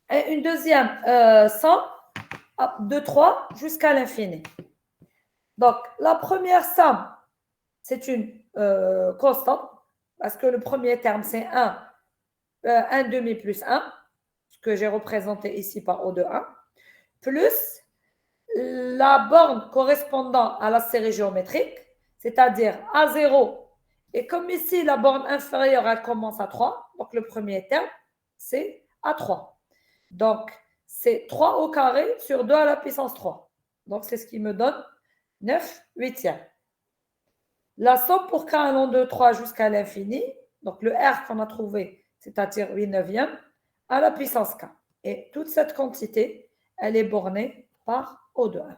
S1: Et une deuxième somme de 3 jusqu'à l'infini. Donc, la première somme, c'est une constante, parce que le premier terme, c'est 1 demi plus 1, ce que j'ai représenté ici par O de 1, plus la borne correspondant à la série géométrique, c'est-à-dire A0. Et comme ici, la borne inférieure, elle commence à 3, donc le premier terme, c'est A3. Donc, c'est 3 au carré sur 2 à la puissance 3. Donc, c'est ce qui me donne 9 huitièmes. La somme pour k allant de 3 jusqu'à l'infini, donc le R qu'on a trouvé, c'est-à-dire 8 neuvièmes, à la puissance k. Et toute cette quantité, elle est bornée par O de 1.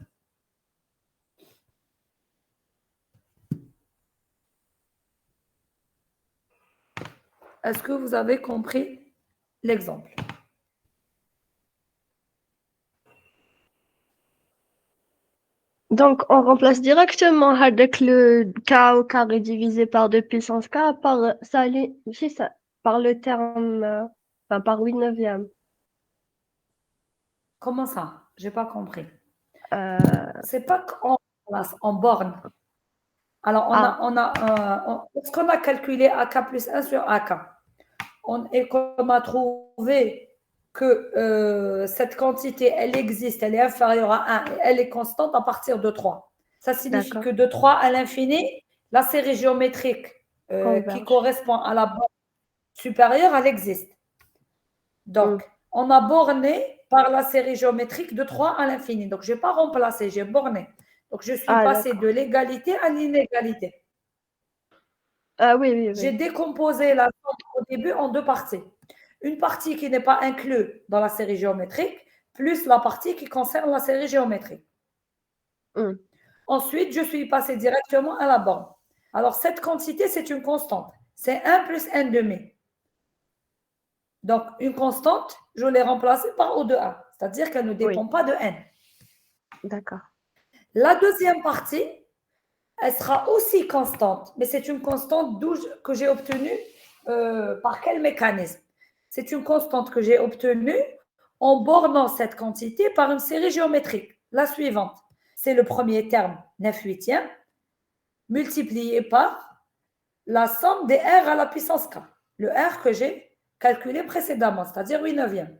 S1: Est-ce que vous avez compris l'exemple?
S2: Donc, on remplace directement avec le k au carré divisé par 2 puissance k par, ça, par le terme, enfin, par 8 neuvièmes.
S1: Comment ça? Je n'ai pas compris.
S2: Euh,
S1: C'est pas qu'on place en borne. Alors, lorsqu'on a calculé AK plus 1 sur AK, et qu'on a trouvé que cette quantité, elle existe, elle est inférieure à 1, elle est constante à partir de 3. Ça signifie
S2: D'accord.
S1: que de 3 à l'infini, la série géométrique qui
S2: Converge.
S1: correspond à la borne supérieure, elle existe.
S2: Hmm.
S1: Donc, on a borné par la série géométrique de 3 à l'infini. Donc, je n'ai pas remplacé, j'ai borné. Donc, je suis
S2: Ah,
S1: passée de
S2: d'accord.
S1: l'égalité à l'inégalité.
S2: Ah oui, oui,
S1: J'ai
S2: oui.
S1: décomposé la somme au début en deux parties. Une partie qui n'est pas inclue dans la série géométrique, plus la partie qui concerne la série géométrique.
S2: Hmm.
S1: Ensuite, je suis passée directement à la borne. Alors, cette quantité, c'est une constante. C'est 1 plus n demi. Donc, une constante, je l'ai remplacée par O de 1, c'est-à-dire qu'elle ne
S2: Oui,
S1: dépend pas de n.
S2: d'accord.
S1: La deuxième partie, elle sera aussi constante, mais c'est une constante que j'ai obtenue par quel mécanisme? C'est une constante que j'ai obtenue en bornant cette quantité par une série géométrique. La suivante, c'est le premier terme, 9 huitièmes, multiplié par la somme des R à la puissance K. Le R que j'ai calculé précédemment, c'est-à-dire 8 neuvièmes.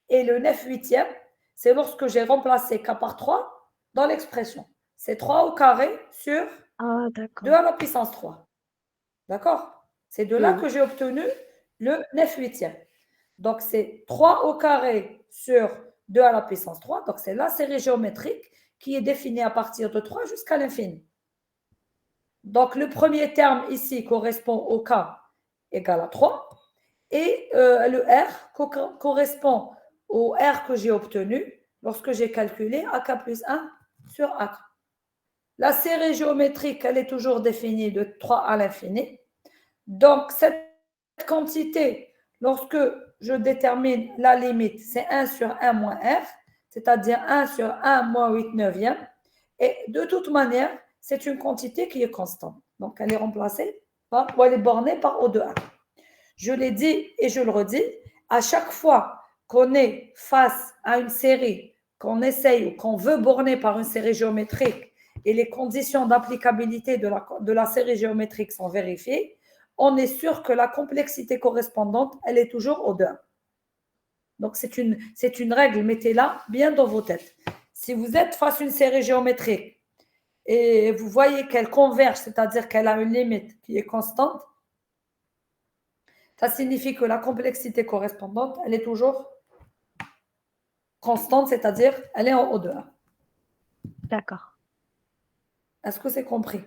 S1: Et le 9 huitièmes, c'est lorsque j'ai remplacé K par 3 dans l'expression. C'est 3 au carré sur
S2: Ah,
S1: 2
S2: d'accord.
S1: à la puissance 3. D'accord? C'est de là
S2: Hmm.
S1: que j'ai obtenu le 9 huitièmes. Donc, c'est 3 au carré sur 2 à la puissance 3. Donc, c'est la série géométrique qui est définie à partir de 3 jusqu'à l'infini. Donc, le premier terme ici correspond au K égale à 3. Et le R correspond au R que j'ai obtenu lorsque j'ai calculé AK plus 1 sur AK. La série géométrique, elle est toujours définie de 3 à l'infini. Donc, cette quantité, lorsque je détermine la limite, c'est 1 sur 1 moins R, c'est-à-dire 1 sur 1 moins 8 neuvièmes. Et de toute manière, c'est une quantité qui est constante. Donc, elle est remplacée par, ou elle est bornée par O de 1. Je l'ai dit et je le redis, à chaque fois qu'on est face à une série, qu'on essaye ou qu'on veut borner par une série géométrique et les conditions d'applicabilité de la série géométrique sont vérifiées, on est sûr que la complexité correspondante, elle est toujours au 2. Donc, c'est une règle, mettez-la bien dans vos têtes. Si vous êtes face à une série géométrique et vous voyez qu'elle converge, c'est-à-dire qu'elle a une limite qui est constante, ça signifie que la complexité correspondante, elle est toujours constante, c'est-à-dire elle est en haut de 1.
S2: D'accord.
S1: Est-ce que c'est compris?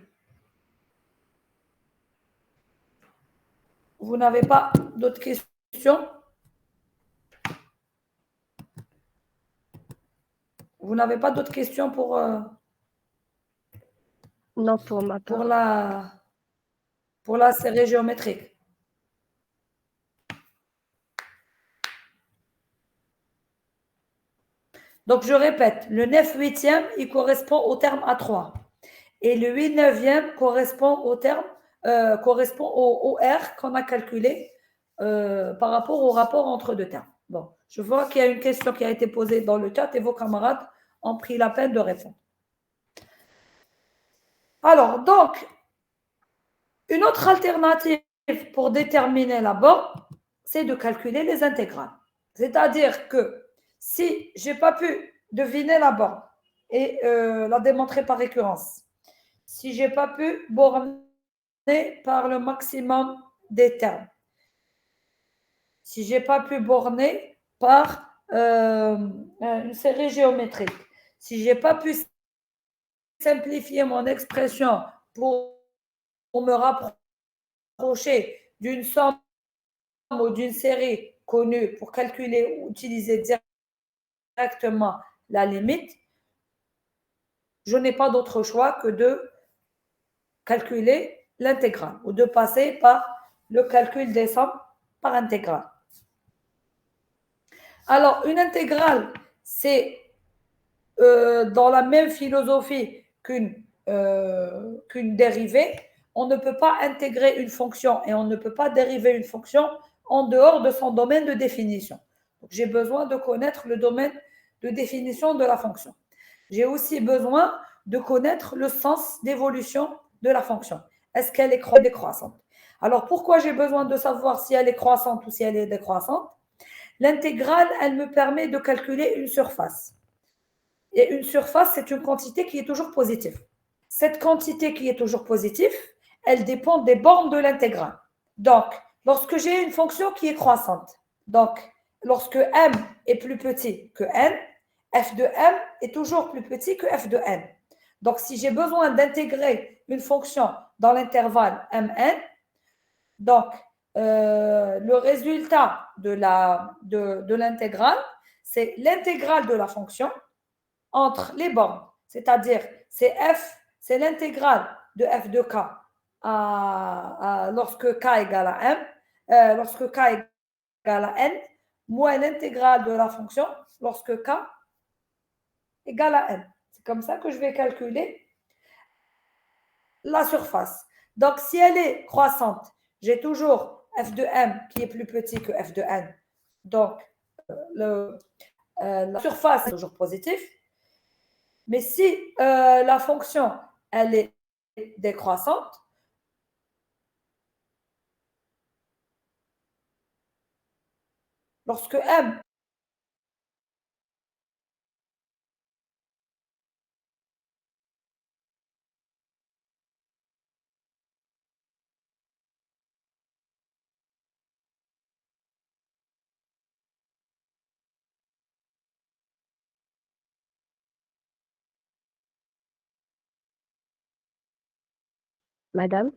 S1: Vous n'avez pas d'autres questions? Vous n'avez pas d'autres questions
S2: Non, pour ma
S1: pour,
S2: part.
S1: pour la série géométrique? Donc, je répète, le 9 huitième, il correspond au terme A3. Et le 8 neuvième correspond au terme, correspond au R qu'on a calculé par rapport au rapport entre deux termes. Bon, je vois qu'il y a une question qui a été posée dans le chat et vos camarades ont pris la peine de répondre. Alors, donc, une autre alternative pour déterminer la borne, c'est de calculer les intégrales. C'est-à-dire que si je n'ai pas pu deviner la borne et la démontrer par récurrence, si je n'ai pas pu borner par le maximum des termes, si je n'ai pas pu borner par une série géométrique, si je n'ai pas pu simplifier mon expression pour me rapprocher d'une somme ou d'une série connue pour calculer ou utiliser directement la limite, je n'ai pas d'autre choix que de calculer l'intégrale ou de passer par le calcul des sommes par intégrale. Alors, une intégrale, c'est dans la même philosophie qu'une dérivée. On ne peut pas intégrer une fonction et on ne peut pas dériver une fonction en dehors de son domaine de définition. Donc, j'ai besoin de connaître le domaine de définition de la fonction. J'ai aussi besoin de connaître le sens d'évolution de la fonction. Est-ce qu'elle est décroissante? Alors, pourquoi j'ai besoin de savoir si elle est croissante ou si elle est décroissante? L'intégrale, elle me permet de calculer une surface. Et une surface, c'est une quantité qui est toujours positive. Cette quantité qui est toujours positive, elle dépend des bornes de l'intégrale. Donc, lorsque j'ai une fonction qui est croissante, donc lorsque m est plus petit que n, f de m est toujours plus petit que f de n. Donc, si j'ai besoin d'intégrer une fonction dans l'intervalle mn, donc le résultat de l'intégrale, c'est l'intégrale de la fonction entre les bornes, c'est-à-dire c'est l'intégrale de f de k lorsque k égale à m, lorsque k égale à n, moins l'intégrale de la fonction lorsque k égale à n. C'est comme ça que je vais calculer la surface. Donc, si elle est croissante, j'ai toujours f de m qui est plus petit que f de n. Donc, la surface est toujours positive. Mais si la fonction, elle est décroissante, lorsque m
S2: Madame?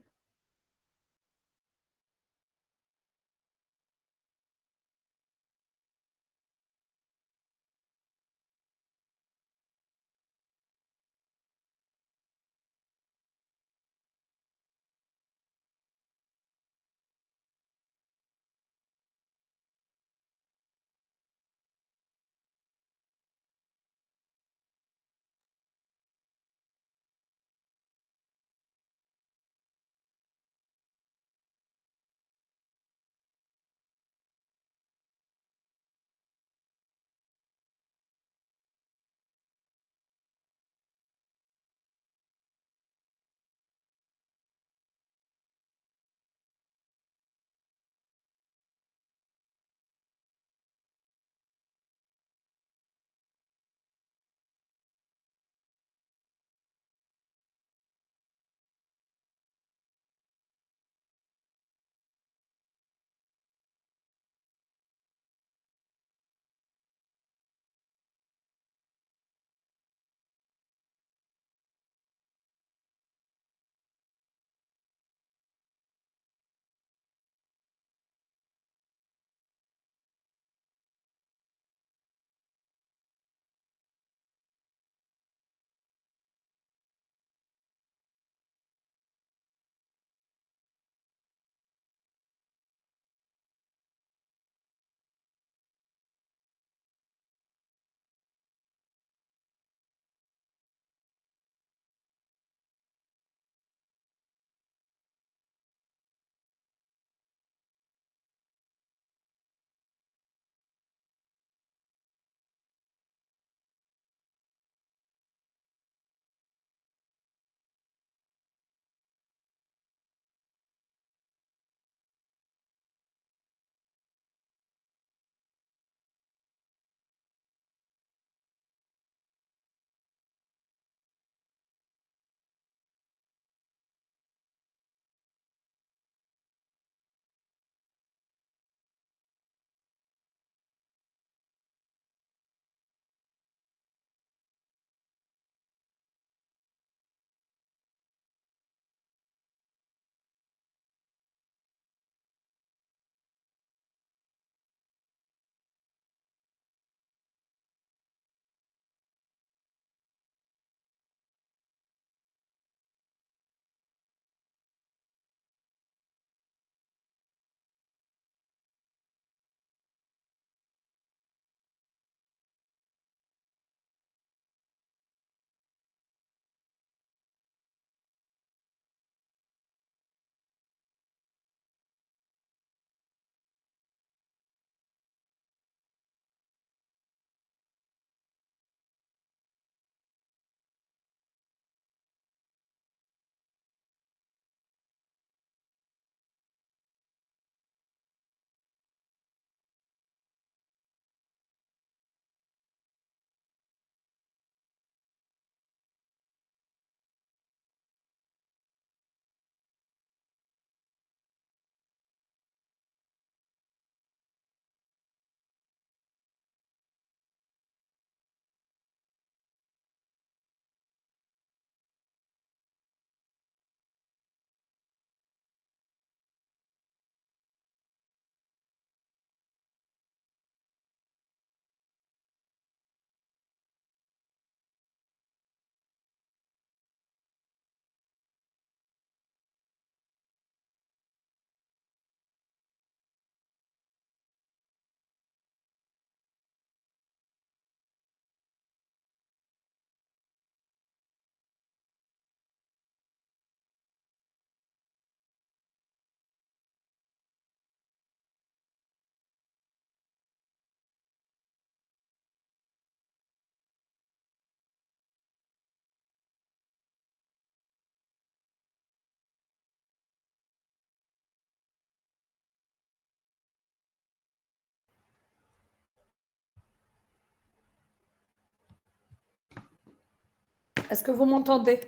S1: Est-ce que vous m'entendez?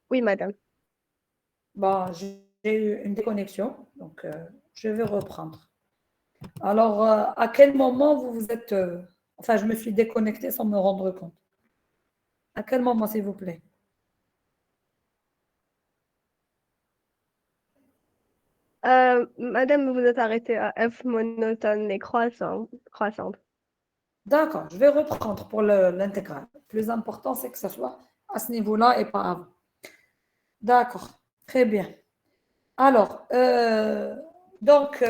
S2: Oui, madame.
S1: Bon, j'ai eu une déconnexion, donc je vais reprendre. Alors, à quel moment vous vous êtes... enfin, je me suis déconnectée sans me rendre compte. À quel moment, s'il vous plaît?
S2: Madame, vous vous êtes arrêtée à F monotone et croissante.
S1: D'accord, je vais reprendre pour l'intégrale. Le plus important, c'est que ce soit à ce niveau-là et pas avant. D'accord, très bien. Alors, donc,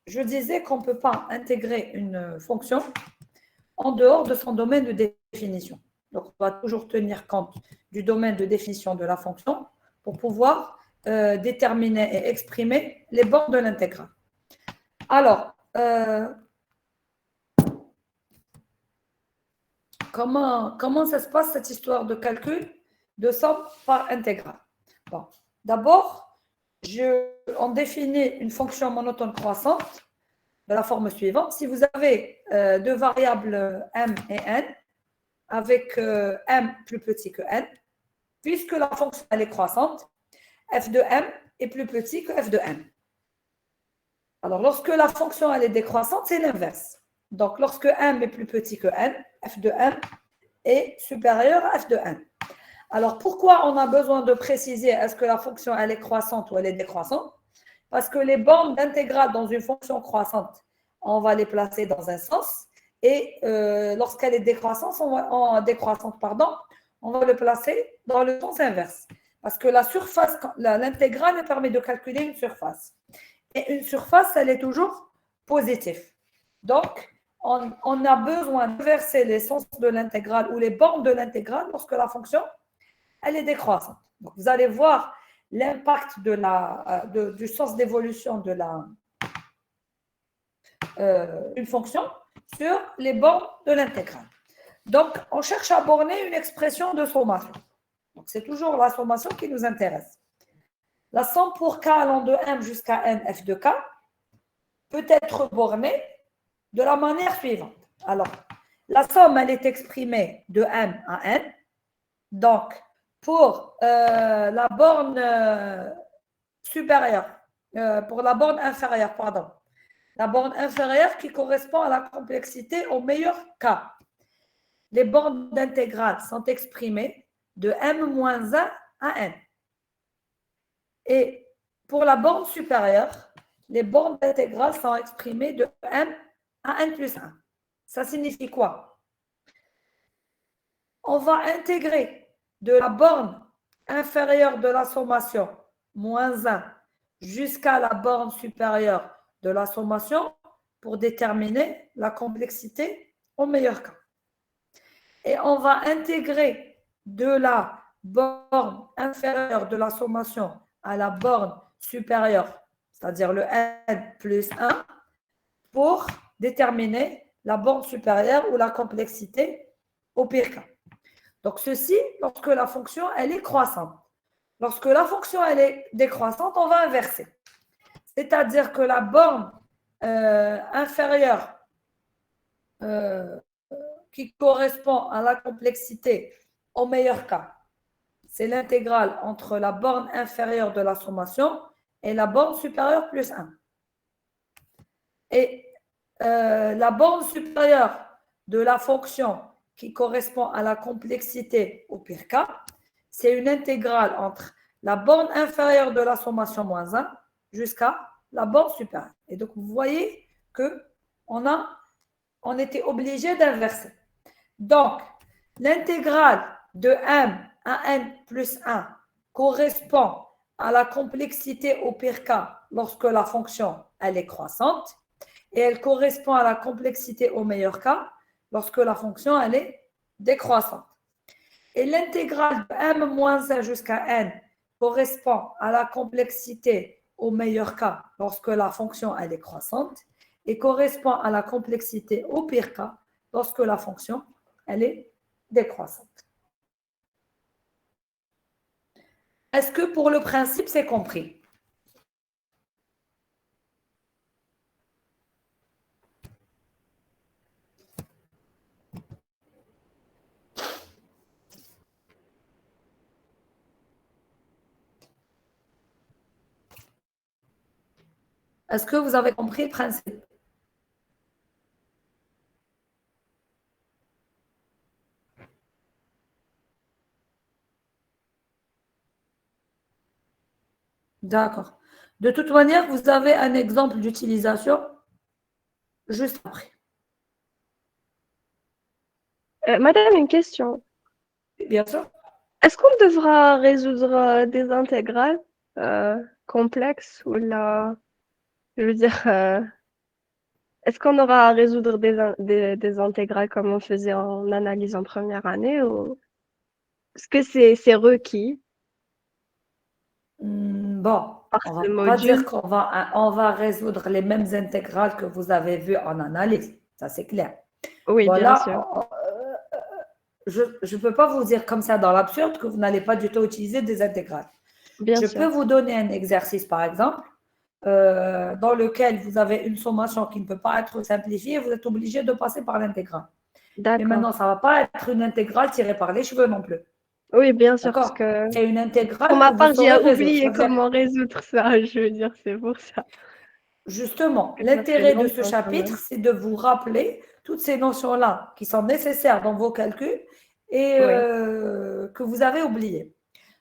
S1: je disais qu'on ne peut pas intégrer une fonction en dehors de son domaine de définition. Donc, on va toujours tenir compte du domaine de définition de la fonction pour pouvoir déterminer et exprimer les bornes de l'intégrale. Alors, comment ça se passe cette histoire de calcul de somme par intégrale? Bon, d'abord, on définit une fonction monotone croissante de la forme suivante. Si vous avez deux variables m et n, avec m plus petit que n, puisque la fonction elle est croissante, f de m est plus petit que f de n. Alors, lorsque la fonction elle est décroissante, c'est l'inverse. Donc, lorsque m est plus petit que n, f de m est supérieur à f de n. Alors, pourquoi on a besoin de préciser est-ce que la fonction elle est croissante ou elle est décroissante? Parce que les bornes d'intégrale dans une fonction croissante, on va les placer dans un sens, et lorsqu'elle est décroissante, on va le placer dans le sens inverse. Parce que la surface, l'intégrale permet de calculer une surface. Et une surface, elle est toujours positive. Donc, on a besoin de verser les sens de l'intégrale ou les bornes de l'intégrale lorsque la fonction, elle est décroissante. Donc, vous allez voir l'impact du sens d'évolution de une fonction sur les bornes de l'intégrale. Donc, on cherche à borner une expression de sommation. Donc, c'est toujours la sommation qui nous intéresse. La somme pour k allant de m jusqu'à n f de k peut être bornée de la manière suivante. Alors, la somme, elle est exprimée de m à n. Donc, pour la borne supérieure, pour la borne inférieure, pardon, la borne inférieure qui correspond à la complexité au meilleur cas. Les bornes d'intégrale sont exprimées de m-1 à n. Et pour la borne supérieure, les bornes d'intégrale sont exprimées de m à n plus 1. Ça signifie quoi? On va intégrer de la borne inférieure de la sommation, moins 1, jusqu'à la borne supérieure de la sommation pour déterminer la complexité au meilleur cas. Et on va intégrer de la borne inférieure de la sommation à la borne supérieure, c'est-à-dire le n plus 1, pour déterminer la borne supérieure ou la complexité au pire cas. Donc, ceci, lorsque la fonction, elle est croissante. Lorsque la fonction, elle est décroissante, on va inverser. C'est-à-dire que la borne inférieure qui correspond à la complexité au meilleur cas, c'est l'intégrale entre la borne inférieure de la sommation et la borne supérieure plus 1. Et la borne supérieure de la fonction qui correspond à la complexité au pire cas, c'est une intégrale entre la borne inférieure de la sommation moins 1 jusqu'à la borne supérieure. Et donc, vous voyez qu'on était obligé d'inverser. Donc, l'intégrale de m à n plus 1 correspond à la complexité au pire cas lorsque la fonction elle est croissante, et elle correspond à la complexité au meilleur cas lorsque la fonction elle est décroissante. Et l'intégrale de m-1 jusqu'à n correspond à la complexité au meilleur cas lorsque la fonction elle est croissante, et correspond à la complexité au pire cas lorsque la fonction elle est décroissante. Est-ce que pour le principe, c'est compris? Est-ce que vous avez compris le principe? D'accord. De toute manière, vous avez un exemple d'utilisation juste après.
S2: Madame, une question.
S1: Bien sûr.
S2: Est-ce qu'on devra résoudre des intégrales complexes ou là, je veux dire, est-ce qu'on aura à résoudre des intégrales comme on faisait en analyse en première année ou est-ce que c'est requis
S1: Bon,
S2: par
S1: on ne
S2: ce
S1: va pas dire
S2: module?
S1: on va résoudre les mêmes intégrales que vous avez vues en analyse. Ça, c'est clair.
S2: Oui,
S1: Bon,
S2: bien sûr,
S1: là, je ne peux pas vous dire comme ça dans l'absurde que vous n'allez pas du tout utiliser des intégrales.
S2: bien
S1: Je peux
S2: sûr.
S1: vous donner un exercice, par exemple, dans lequel vous avez une sommation qui ne peut pas être simplifiée, vous êtes obligé de passer par l'intégrale. Mais maintenant,
S2: D'accord.
S1: ça ne va pas être une intégrale tirée par les cheveux non plus.
S2: Oui, bien sûr, parce
S1: D'accord?
S2: que
S1: C'est une
S2: pour
S1: intégrale que
S2: ma
S1: vous
S2: part, j'ai
S1: saurez résoudre.
S2: oublié comment résoudre ça, je veux dire, c'est pour ça
S1: Justement,
S2: que ça fait
S1: l'intérêt de ce
S2: longtemps quand
S1: chapitre,
S2: même.
S1: c'est de vous rappeler toutes ces notions-là qui sont nécessaires dans vos calculs et
S2: Oui,
S1: que vous avez oubliées.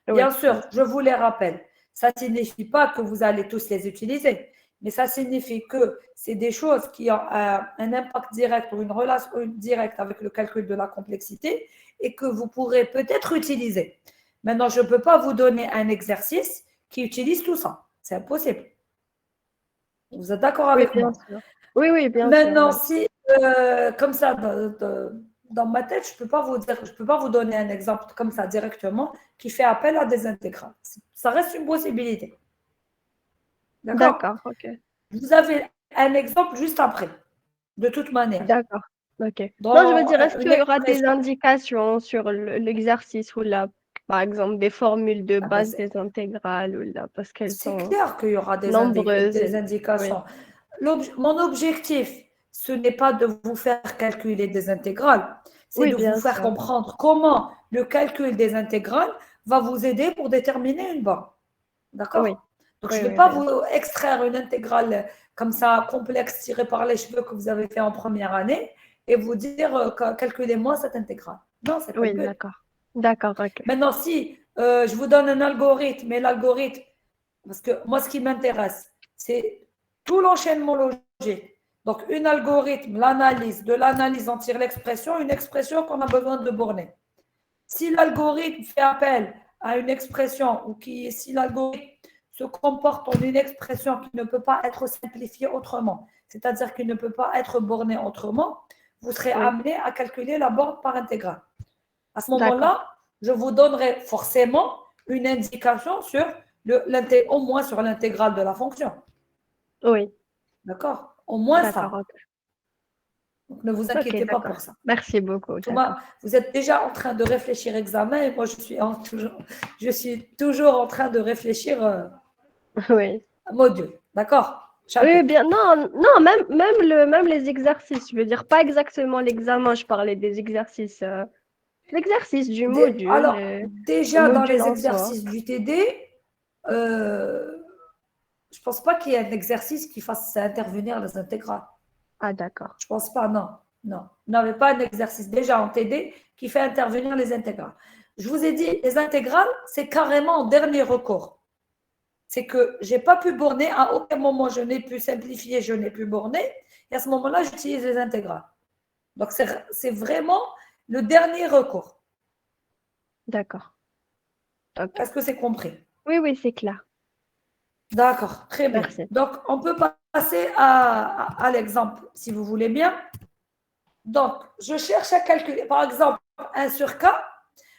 S1: Bien
S2: oui, bien
S1: sûr,
S2: sûr.
S1: je vous les rappelle. Ça ne signifie pas que vous allez tous les utiliser, mais ça signifie que c'est des choses qui ont un impact direct ou une relation directe avec le calcul de la complexité et que vous pourrez peut-être utiliser. Maintenant, je ne peux pas vous donner un exercice qui utilise tout ça. C'est impossible. Vous êtes d'accord
S2: Oui,
S1: avec
S2: bien
S1: moi?
S2: sûr. Oui, oui, bien sûr,
S1: Maintenant,
S2: oui.
S1: si comme ça, dans ma tête, je ne peux pas vous dire, je peux pas vous donner un exemple comme ça directement qui fait appel à des intégrales. Ça reste une possibilité. D'accord?
S2: D'accord, ok.
S1: Vous avez un exemple juste après, de toute manière.
S2: D'accord, ok. Non, je veux
S1: Dans
S2: dire, est-ce
S1: une
S2: qu'il y aura des
S1: expression,
S2: indications sur l'exercice ou là, par exemple, des formules de
S1: ah ben,
S2: base des intégrales ou là, parce qu'elles
S1: c'est
S2: sont
S1: clair qu'il y aura
S2: nombreuses
S1: des
S2: oui,
S1: indications. Mon objectif, ce n'est pas de vous faire calculer des intégrales, c'est
S2: oui,
S1: de vous
S2: bien
S1: faire
S2: sûr.
S1: comprendre comment le calcul des intégrales va vous aider pour déterminer une borne.
S2: Oui,
S1: D'accord? Donc, je
S2: oui,
S1: ne vais
S2: oui,
S1: pas
S2: bien sûr.
S1: vous extraire une intégrale comme ça, complexe, tirée par les cheveux que vous avez fait en première année et vous dire calculez-moi cette intégrale. Non, ce n'est pas le
S2: Oui,
S1: but.
S2: d'accord. D'accord, ok.
S1: Maintenant, si je vous donne un algorithme et l'algorithme, parce que moi, ce qui m'intéresse, c'est tout l'enchaînement logique. Donc, un algorithme, l'analyse, de l'analyse, on tire l'expression, une expression qu'on a besoin de borner. Si l'algorithme fait appel à une expression ou si l'algorithme se comporte en une expression qui ne peut pas être simplifiée autrement, c'est-à-dire qu'il ne peut pas être borné autrement, vous serez
S2: Oui,
S1: amené à calculer la borne par intégrale. À ce
S2: d'accord.
S1: moment-là, je vous donnerai forcément une indication sur au moins sur l'intégrale de la fonction.
S2: Oui,
S1: D'accord? Au moins
S2: d'accord,
S1: ça.
S2: ok.
S1: Donc, ne vous
S2: Ok,
S1: inquiétez pas
S2: d'accord.
S1: pour ça.
S2: Merci beaucoup,
S1: Thomas,
S2: d'accord.
S1: vous êtes déjà en train de réfléchir examen et moi, je suis toujours en train de réfléchir
S2: Oui.
S1: module. D'accord?
S2: Oui,
S1: Chapitre.
S2: bien, non, non, même les exercices, je veux dire, pas exactement l'examen, je parlais des exercices, l'exercice du module,
S1: Alors,
S2: le
S1: déjà dans
S2: module
S1: les
S2: en soi.
S1: exercices du TD, je ne pense pas qu'il y ait un exercice qui fasse intervenir les intégrales.
S2: Ah, d'accord.
S1: Je ne pense pas, non. Non. Vous n'avez pas un exercice déjà en TD qui fait intervenir les intégrales. Je vous ai dit, les intégrales, c'est carrément en dernier recours. C'est que je n'ai pas pu borner, à aucun moment je n'ai pu simplifier, je n'ai pu borner, et à ce moment-là, j'utilise les intégrales. Donc, c'est vraiment le dernier recours.
S2: D'accord. Ok.
S1: Est-ce que c'est compris?
S2: Oui, oui, c'est clair.
S1: D'accord, très bien.
S2: Merci.
S1: Donc, on peut passer à l'exemple, si vous voulez bien. Donc, je cherche à calculer, par exemple, 1 sur K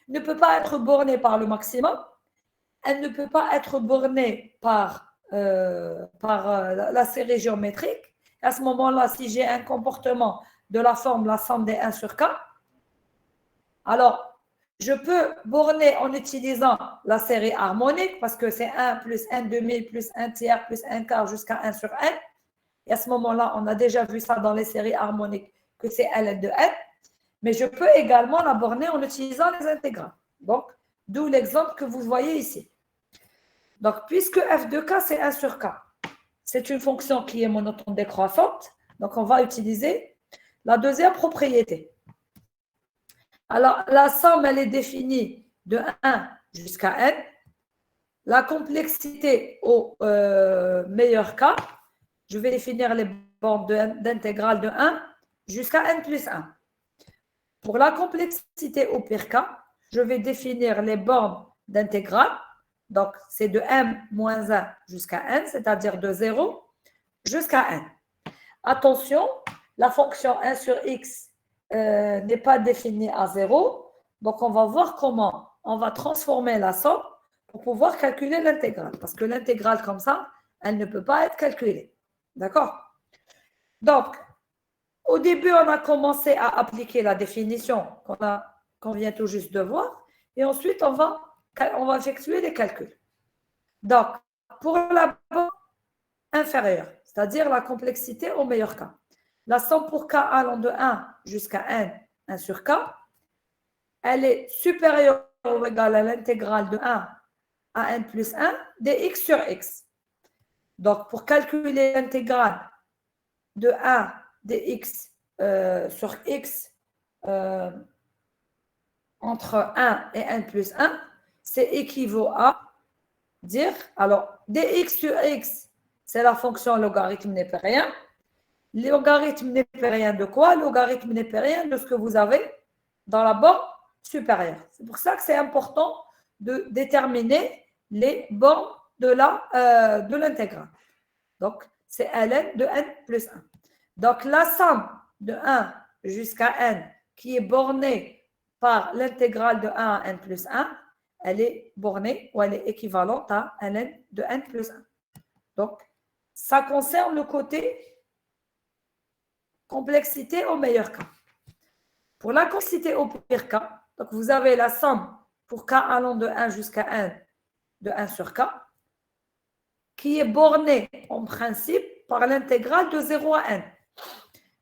S1: ne peut pas être borné par le maximum, elle ne peut pas être bornée par la série géométrique. À ce moment-là, si j'ai un comportement de la forme la somme des 1 sur K, alors je peux borner en utilisant la série harmonique parce que c'est 1 plus 1 demi plus 1 tiers plus 1 quart jusqu'à 1 sur n. Et à ce moment-là, on a déjà vu ça dans les séries harmoniques que c'est Ln de n. Mais je peux également la borner en utilisant les intégrales. Donc, d'où l'exemple que vous voyez ici. Donc, puisque f de k, c'est 1 sur k, c'est une fonction qui est monotone décroissante. Donc, on va utiliser la deuxième propriété. Alors, la somme, elle est définie de 1 jusqu'à n. La complexité au meilleur cas, je vais définir les bornes d'intégrale de 1 jusqu'à n plus 1. Pour la complexité au pire cas, je vais définir les bornes d'intégrale. Donc, c'est de m moins 1 jusqu'à n, c'est-à-dire de 0 jusqu'à n. Attention, la fonction 1 sur x n'est pas définie à 0. Donc, on va voir comment on va transformer la somme pour pouvoir calculer l'intégrale. Parce que l'intégrale comme ça, elle ne peut pas être calculée. D'accord? Donc, au début, on a commencé à appliquer la définition qu'on vient tout juste de voir. Et ensuite, on va effectuer les calculs. Donc, pour la borne inférieure, c'est-à-dire la complexité au meilleur cas, la somme pour k allant de 1 jusqu'à n, 1 sur k, elle est supérieure ou égale à l'intégrale de 1 à n plus 1 dx sur x. Donc, pour calculer l'intégrale de 1 dx sur x entre 1 et n plus 1, c'est équivaut à dire, alors, dx sur x, c'est la fonction logarithme népérien. Logarithme népérien de quoi? Logarithme népérien de ce que vous avez dans la borne supérieure. C'est pour ça que c'est important de déterminer les bornes de l'intégrale. Donc, c'est ln de n plus 1. Donc, la somme de 1 jusqu'à n qui est bornée par l'intégrale de 1 à n plus 1, elle est bornée ou elle est équivalente à ln de n plus 1. Donc, ça concerne le côté complexité au meilleur cas. Pour la complexité au pire cas, donc vous avez la somme pour k allant de 1 jusqu'à n de 1 sur k, qui est bornée en principe par l'intégrale de 0 à n.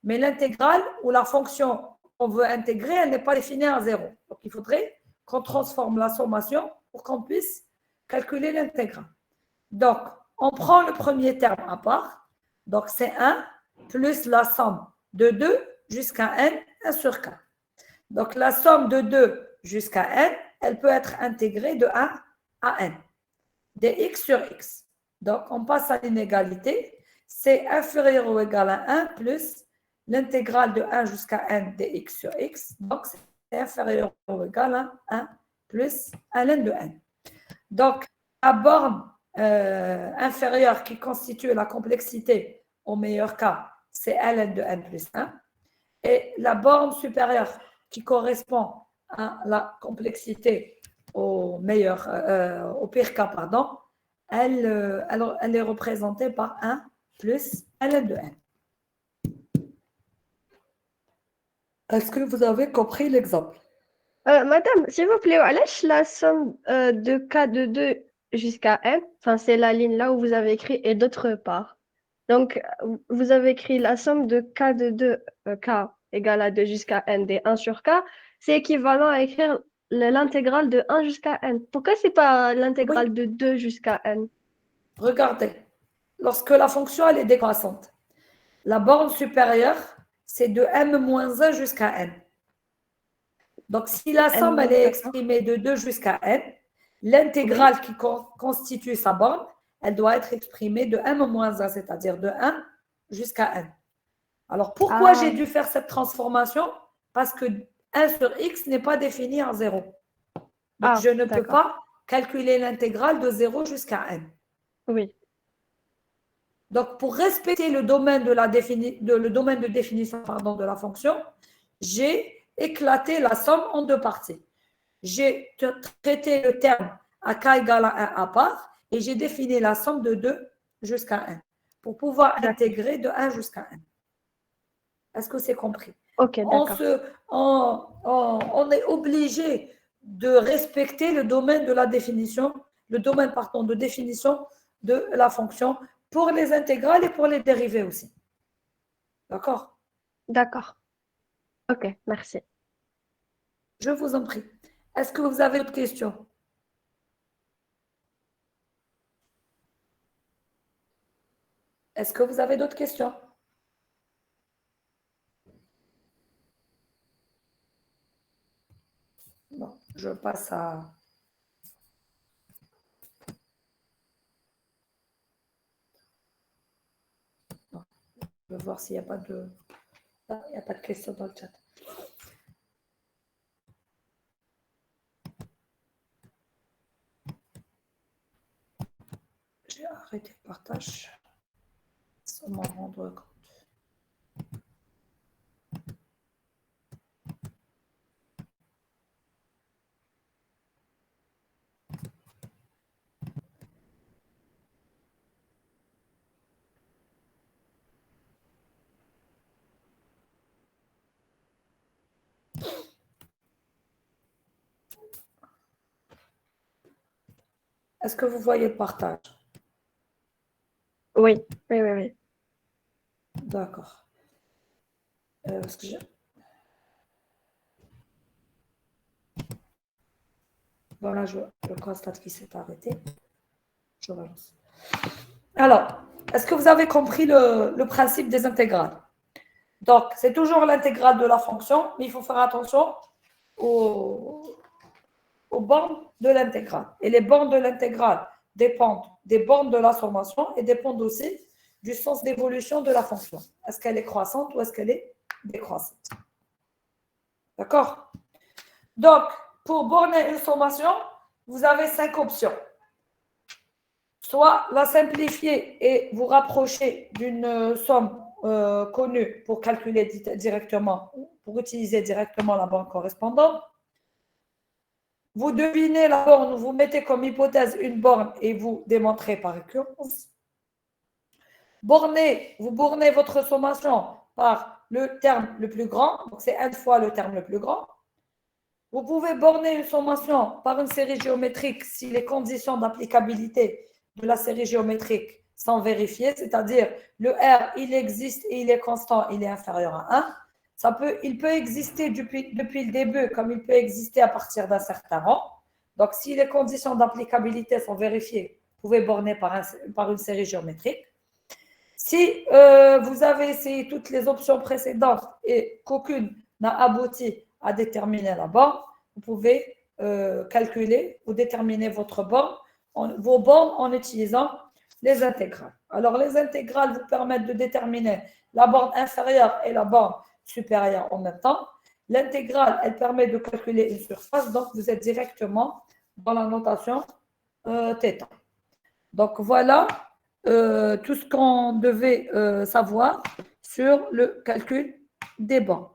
S1: Mais l'intégrale ou la fonction qu'on veut intégrer, elle n'est pas définie à 0. Donc il faudrait qu'on transforme la sommation pour qu'on puisse calculer l'intégrale. Donc, on prend le premier terme à part. Donc, c'est 1 plus la somme de 2 jusqu'à n, 1 sur k. Donc, la somme de 2 jusqu'à n, elle peut être intégrée de 1 à n, dx sur x. Donc, on passe à l'inégalité. C'est inférieur ou égal à 1 plus l'intégrale de 1 jusqu'à n dx sur x. Donc, c'est inférieur ou égal à 1 plus ln de n. Donc, la borne inférieure qui constitue la complexité au meilleur cas, c'est ln de n plus 1. Et la borne supérieure qui correspond à la complexité au pire cas, pardon, elle est représentée par 1 plus ln de n. Est-ce que vous avez compris l'exemple?
S2: Madame, s'il vous plaît, la somme de k de 2 jusqu'à n, enfin c'est la ligne là où vous avez écrit et d'autre part. Donc, vous avez écrit la somme de k de 2, k égale à 2 jusqu'à n des 1 sur k, c'est équivalent à écrire l'intégrale de 1 jusqu'à n. Pourquoi c'est pas l'intégrale de 2 jusqu'à n?
S1: Regardez, lorsque la fonction elle est décroissante, la borne supérieure, c'est de m-1 jusqu'à n. Donc, si la somme elle est exprimée de 2 jusqu'à n, l'intégrale qui constitue sa borne, elle doit être exprimée de m-1, c'est-à-dire de 1 jusqu'à n. Alors, pourquoi j'ai dû faire cette transformation? Parce que 1 sur x n'est pas défini en 0. Donc, je ne peux pas calculer l'intégrale de 0 jusqu'à n.
S2: Oui.
S1: Donc, pour respecter le domaine de définition de la fonction, j'ai éclaté la somme en deux parties. J'ai traité le terme à k égale à 1 à part et j'ai défini la somme de 2 jusqu'à 1 pour pouvoir intégrer de 1 jusqu'à 1. Est-ce que c'est compris?
S2: Ok, d'accord.
S1: On est obligé de respecter le domaine de la définition, le domaine, pardon, de définition de la fonction pour les intégrales et pour les dérivés aussi. D'accord?
S2: D'accord. Ok, merci.
S1: Je vous en prie. Est-ce que vous avez d'autres questions? Est-ce que vous avez d'autres questions? Non, je passe à... Non, je vais voir s'il n'y a pas de... Ah, il n'y a pas de questions dans le chat. J'ai arrêté le partage sans m'en rendre compte. Est-ce que vous voyez le partage?
S2: Oui, oui, oui, oui.
S1: D'accord. Parce que voilà, je constate qu'il s'est arrêté. Je relance. Alors, est-ce que vous avez compris le principe des intégrales? Donc, c'est toujours l'intégrale de la fonction, mais il faut faire attention aux bornes de l'intégrale. Et les bornes de l'intégrale dépendent des bornes de la sommation et dépendent aussi du sens d'évolution de la fonction. Est-ce qu'elle est croissante ou est-ce qu'elle est décroissante? D'accord? Donc, pour borner une sommation, vous avez 5 options. Soit la simplifier et vous rapprocher d'une somme connue pour calculer directement, pour utiliser directement la borne correspondante. Vous devinez la borne, vous mettez comme hypothèse une borne et vous démontrez par récurrence. Vous bornez votre sommation par le terme le plus grand, donc c'est n fois le terme le plus grand. Vous pouvez borner une sommation par une série géométrique si les conditions d'applicabilité de la série géométrique sont vérifiées, c'est-à-dire le R, il existe et il est constant, il est inférieur à 1. Il peut exister depuis le début comme il peut exister à partir d'un certain rang. Donc, si les conditions d'applicabilité sont vérifiées, vous pouvez borner par une série géométrique. Si vous avez essayé toutes les options précédentes et qu'aucune n'a abouti à déterminer la borne, vous pouvez calculer ou déterminer vos bornes en utilisant les intégrales. Alors, les intégrales vous permettent de déterminer la borne inférieure et la borne supérieure en même temps. L'intégrale, elle permet de calculer une surface, donc vous êtes directement dans la notation θ. Donc, voilà tout ce qu'on devait savoir sur le calcul des bornes.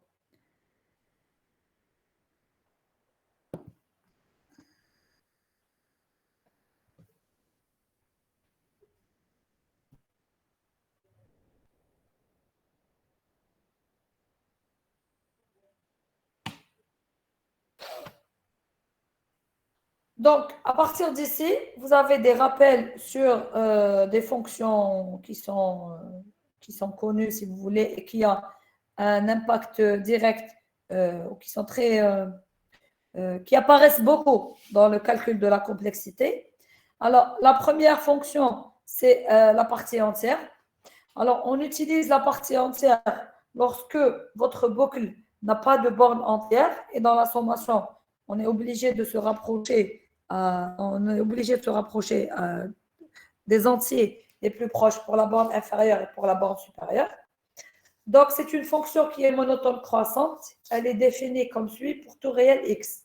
S1: Donc, à partir d'ici, vous avez des rappels sur des fonctions qui sont connues, si vous voulez, et qui ont un impact direct, qui apparaissent beaucoup dans le calcul de la complexité. Alors, la première fonction, c'est la partie entière. Alors, on utilise la partie entière lorsque votre boucle n'a pas de borne entière et dans la sommation, on est obligé de se rapprocher des entiers les plus proches pour la borne inférieure et pour la borne supérieure. Donc, c'est une fonction qui est monotone croissante. Elle est définie comme suit pour tout réel x.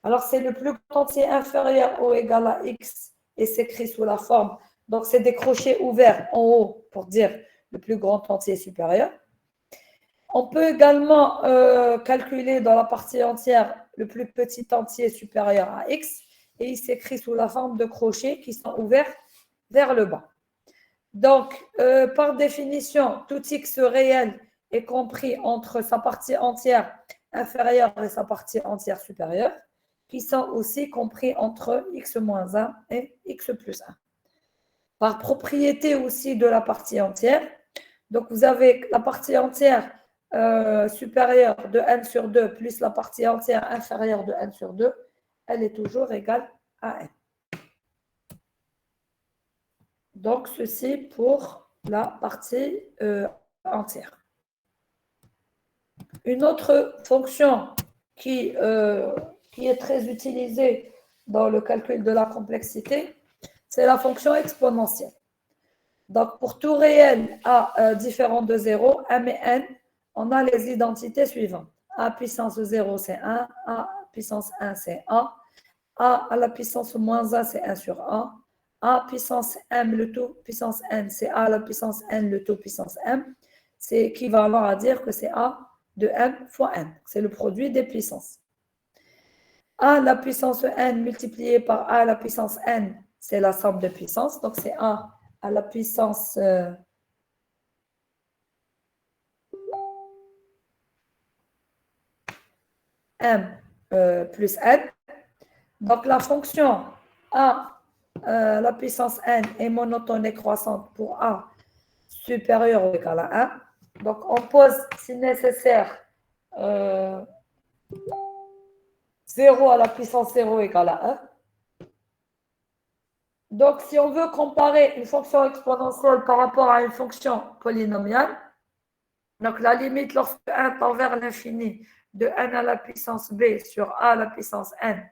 S1: Alors, c'est le plus grand entier inférieur ou égal à x et s'écrit sous la forme. Donc, c'est des crochets ouverts en haut pour dire le plus grand entier supérieur. On peut également calculer dans la partie entière le plus petit entier supérieur à x et il s'écrit sous la forme de crochets qui sont ouverts vers le bas. Donc, par définition, tout x réel est compris entre sa partie entière inférieure et sa partie entière supérieure, qui sont aussi compris entre x-1 et x plus 1. Par propriété aussi de la partie entière, donc vous avez la partie entière supérieure de n sur 2 plus la partie entière inférieure de n sur 2, elle est toujours égale à n. Donc, ceci pour la partie entière. Une autre fonction qui est très utilisée dans le calcul de la complexité, c'est la fonction exponentielle. Donc, pour tout réel A différent de 0, M et N, on a les identités suivantes. A puissance 0, c'est 1. A puissance 1, c'est A. A à la puissance moins 1, c'est 1 sur A. A puissance M, le tout puissance N, c'est A à la puissance N, le tout puissance M. C'est équivalent à dire que c'est A de M fois N. C'est le produit des puissances. A à la puissance N multiplié par A à la puissance N, c'est la somme de puissances. Donc, c'est A à la puissance M plus N. Donc, la fonction A la puissance N est monotone et croissante pour A supérieur ou égal à 1. Donc, on pose, si nécessaire, 0 à la puissance 0 égale à 1. Donc, si on veut comparer une fonction exponentielle par rapport à une fonction polynomiale, donc la limite lorsque 1 tend vers l'infini de n à la puissance b sur a à la puissance n,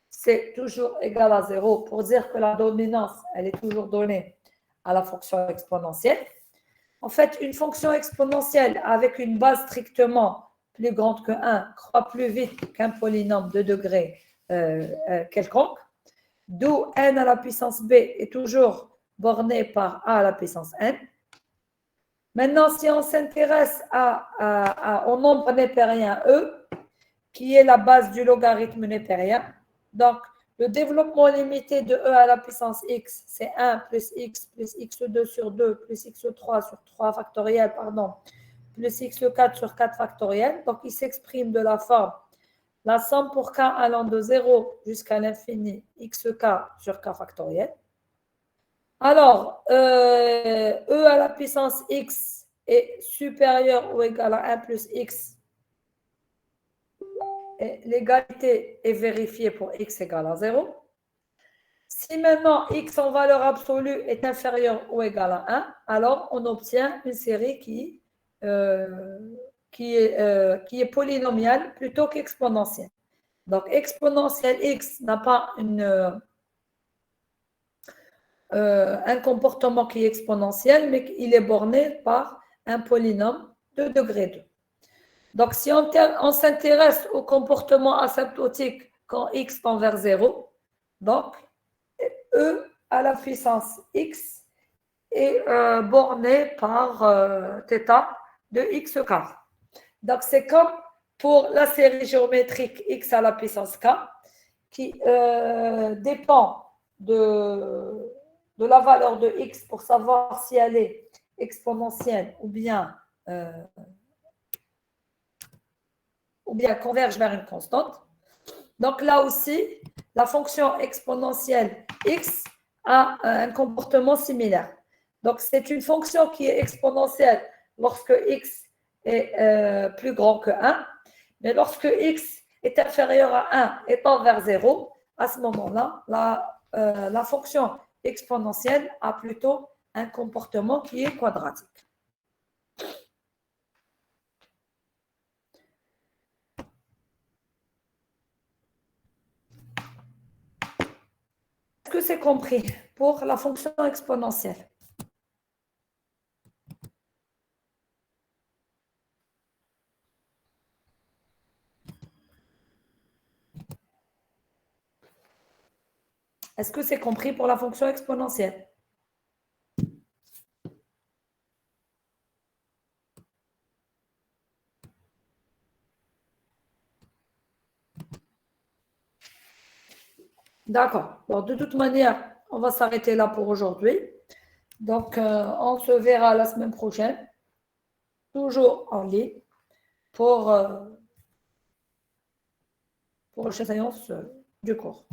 S1: c'est toujours égal à 0 pour dire que la dominance, elle est toujours donnée à la fonction exponentielle. En fait, une fonction exponentielle avec une base strictement plus grande que 1 croît plus vite qu'un polynôme de degré quelconque, d'où n à la puissance b est toujours borné par a à la puissance n. Maintenant, si on s'intéresse au nombre népérien E, qui est la base du logarithme népérien, donc le développement limité de E à la puissance x, c'est 1 plus x2 sur 2 plus x3 sur 3 factoriel, pardon, plus x4 sur 4 factoriel. Donc, il s'exprime de la forme la somme pour k allant de 0 jusqu'à l'infini xk sur k factoriel. Alors, E à la puissance x est supérieur ou égal à 1 plus x. L'égalité est vérifiée pour x égale à 0. Si maintenant x en valeur absolue est inférieur ou égal à 1, alors on obtient une série qui est polynomiale plutôt qu'exponentielle. Donc, exponentielle x n'a pas un comportement qui est exponentiel, mais il est borné par un polynôme de degré 2. Donc, si on s'intéresse au comportement asymptotique quand x tend vers 0, donc E à la puissance x est borné par θ de x quart. Donc, c'est comme pour la série géométrique x à la puissance k, qui dépend de la valeur de x pour savoir si elle est exponentielle ou bien converge vers une constante. Donc là aussi, la fonction exponentielle x a un comportement similaire. Donc c'est une fonction qui est exponentielle lorsque x est plus grand que 1, mais lorsque x est inférieur à 1 et tend vers 0, à ce moment-là, la fonction exponentielle a plutôt un comportement qui est quadratique. Est-ce que c'est compris pour la fonction exponentielle? Est-ce que c'est compris pour la fonction exponentielle? D'accord. Bon, de toute manière, on va s'arrêter là pour aujourd'hui. Donc, on se verra la semaine prochaine, toujours en ligne, pour la prochaine séance du cours.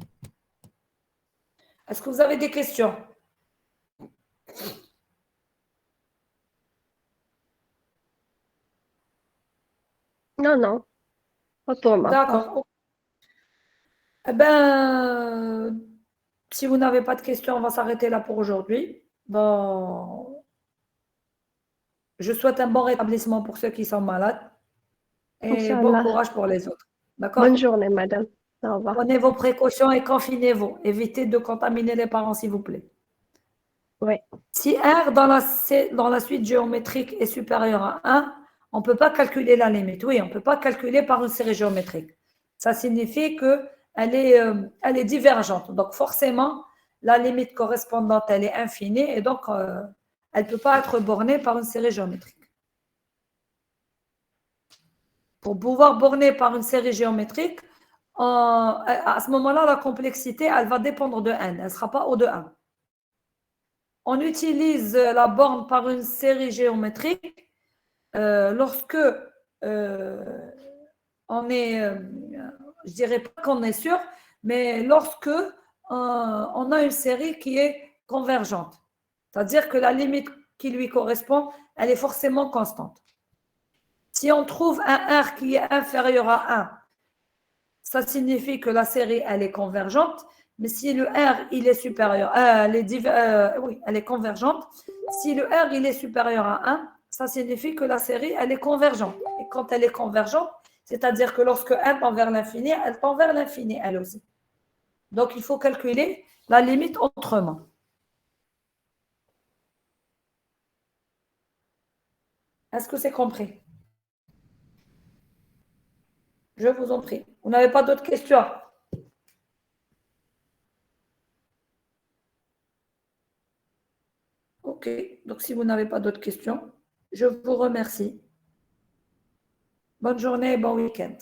S1: Est-ce que vous avez des questions?
S2: Non, non, pas pour ma part.
S1: D'accord. Eh ben, si vous n'avez pas de questions, on va s'arrêter là pour aujourd'hui. Bon, Je souhaite un bon rétablissement pour ceux qui sont malades et bon
S2: Inch'Allah.
S1: courage pour les autres.
S2: Bonne
S1: D'accord?
S2: journée, madame. Au revoir.
S1: Prenez vos précautions et confinez-vous. Évitez de contaminer les parents, s'il vous plaît.
S2: Oui.
S1: Si R dans la suite géométrique est supérieur à 1, on ne peut pas calculer la limite. Oui, on ne peut pas calculer par une série géométrique. Ça signifie qu'elle elle est divergente. Donc, forcément, la limite correspondante, elle est infinie et donc, elle ne peut pas être bornée par une série géométrique. Pour pouvoir borner par une série géométrique, à ce moment-là, la complexité, elle va dépendre de n. Elle ne sera pas au de 1. On utilise la borne par une série géométrique lorsque on est, je dirais pas qu'on est sûr, mais lorsque on a une série qui est convergente. C'est-à-dire que la limite qui lui correspond, elle est forcément constante. Si on trouve un R qui est inférieur à 1, ça signifie que la série, elle est convergente. Mais si le R, il est supérieur, oui, elle est convergente. Si le R, il est supérieur à 1, ça signifie que la série, elle est convergente. Et quand elle est convergente, c'est-à-dire que lorsque n tend vers l'infini, elle tend vers l'infini, elle aussi. Donc, il faut calculer la limite autrement. Est-ce que c'est compris? Je vous en prie. Vous n'avez pas d'autres questions? Ok. Donc, si vous n'avez pas d'autres questions, je vous remercie. Bonne journée et bon week-end.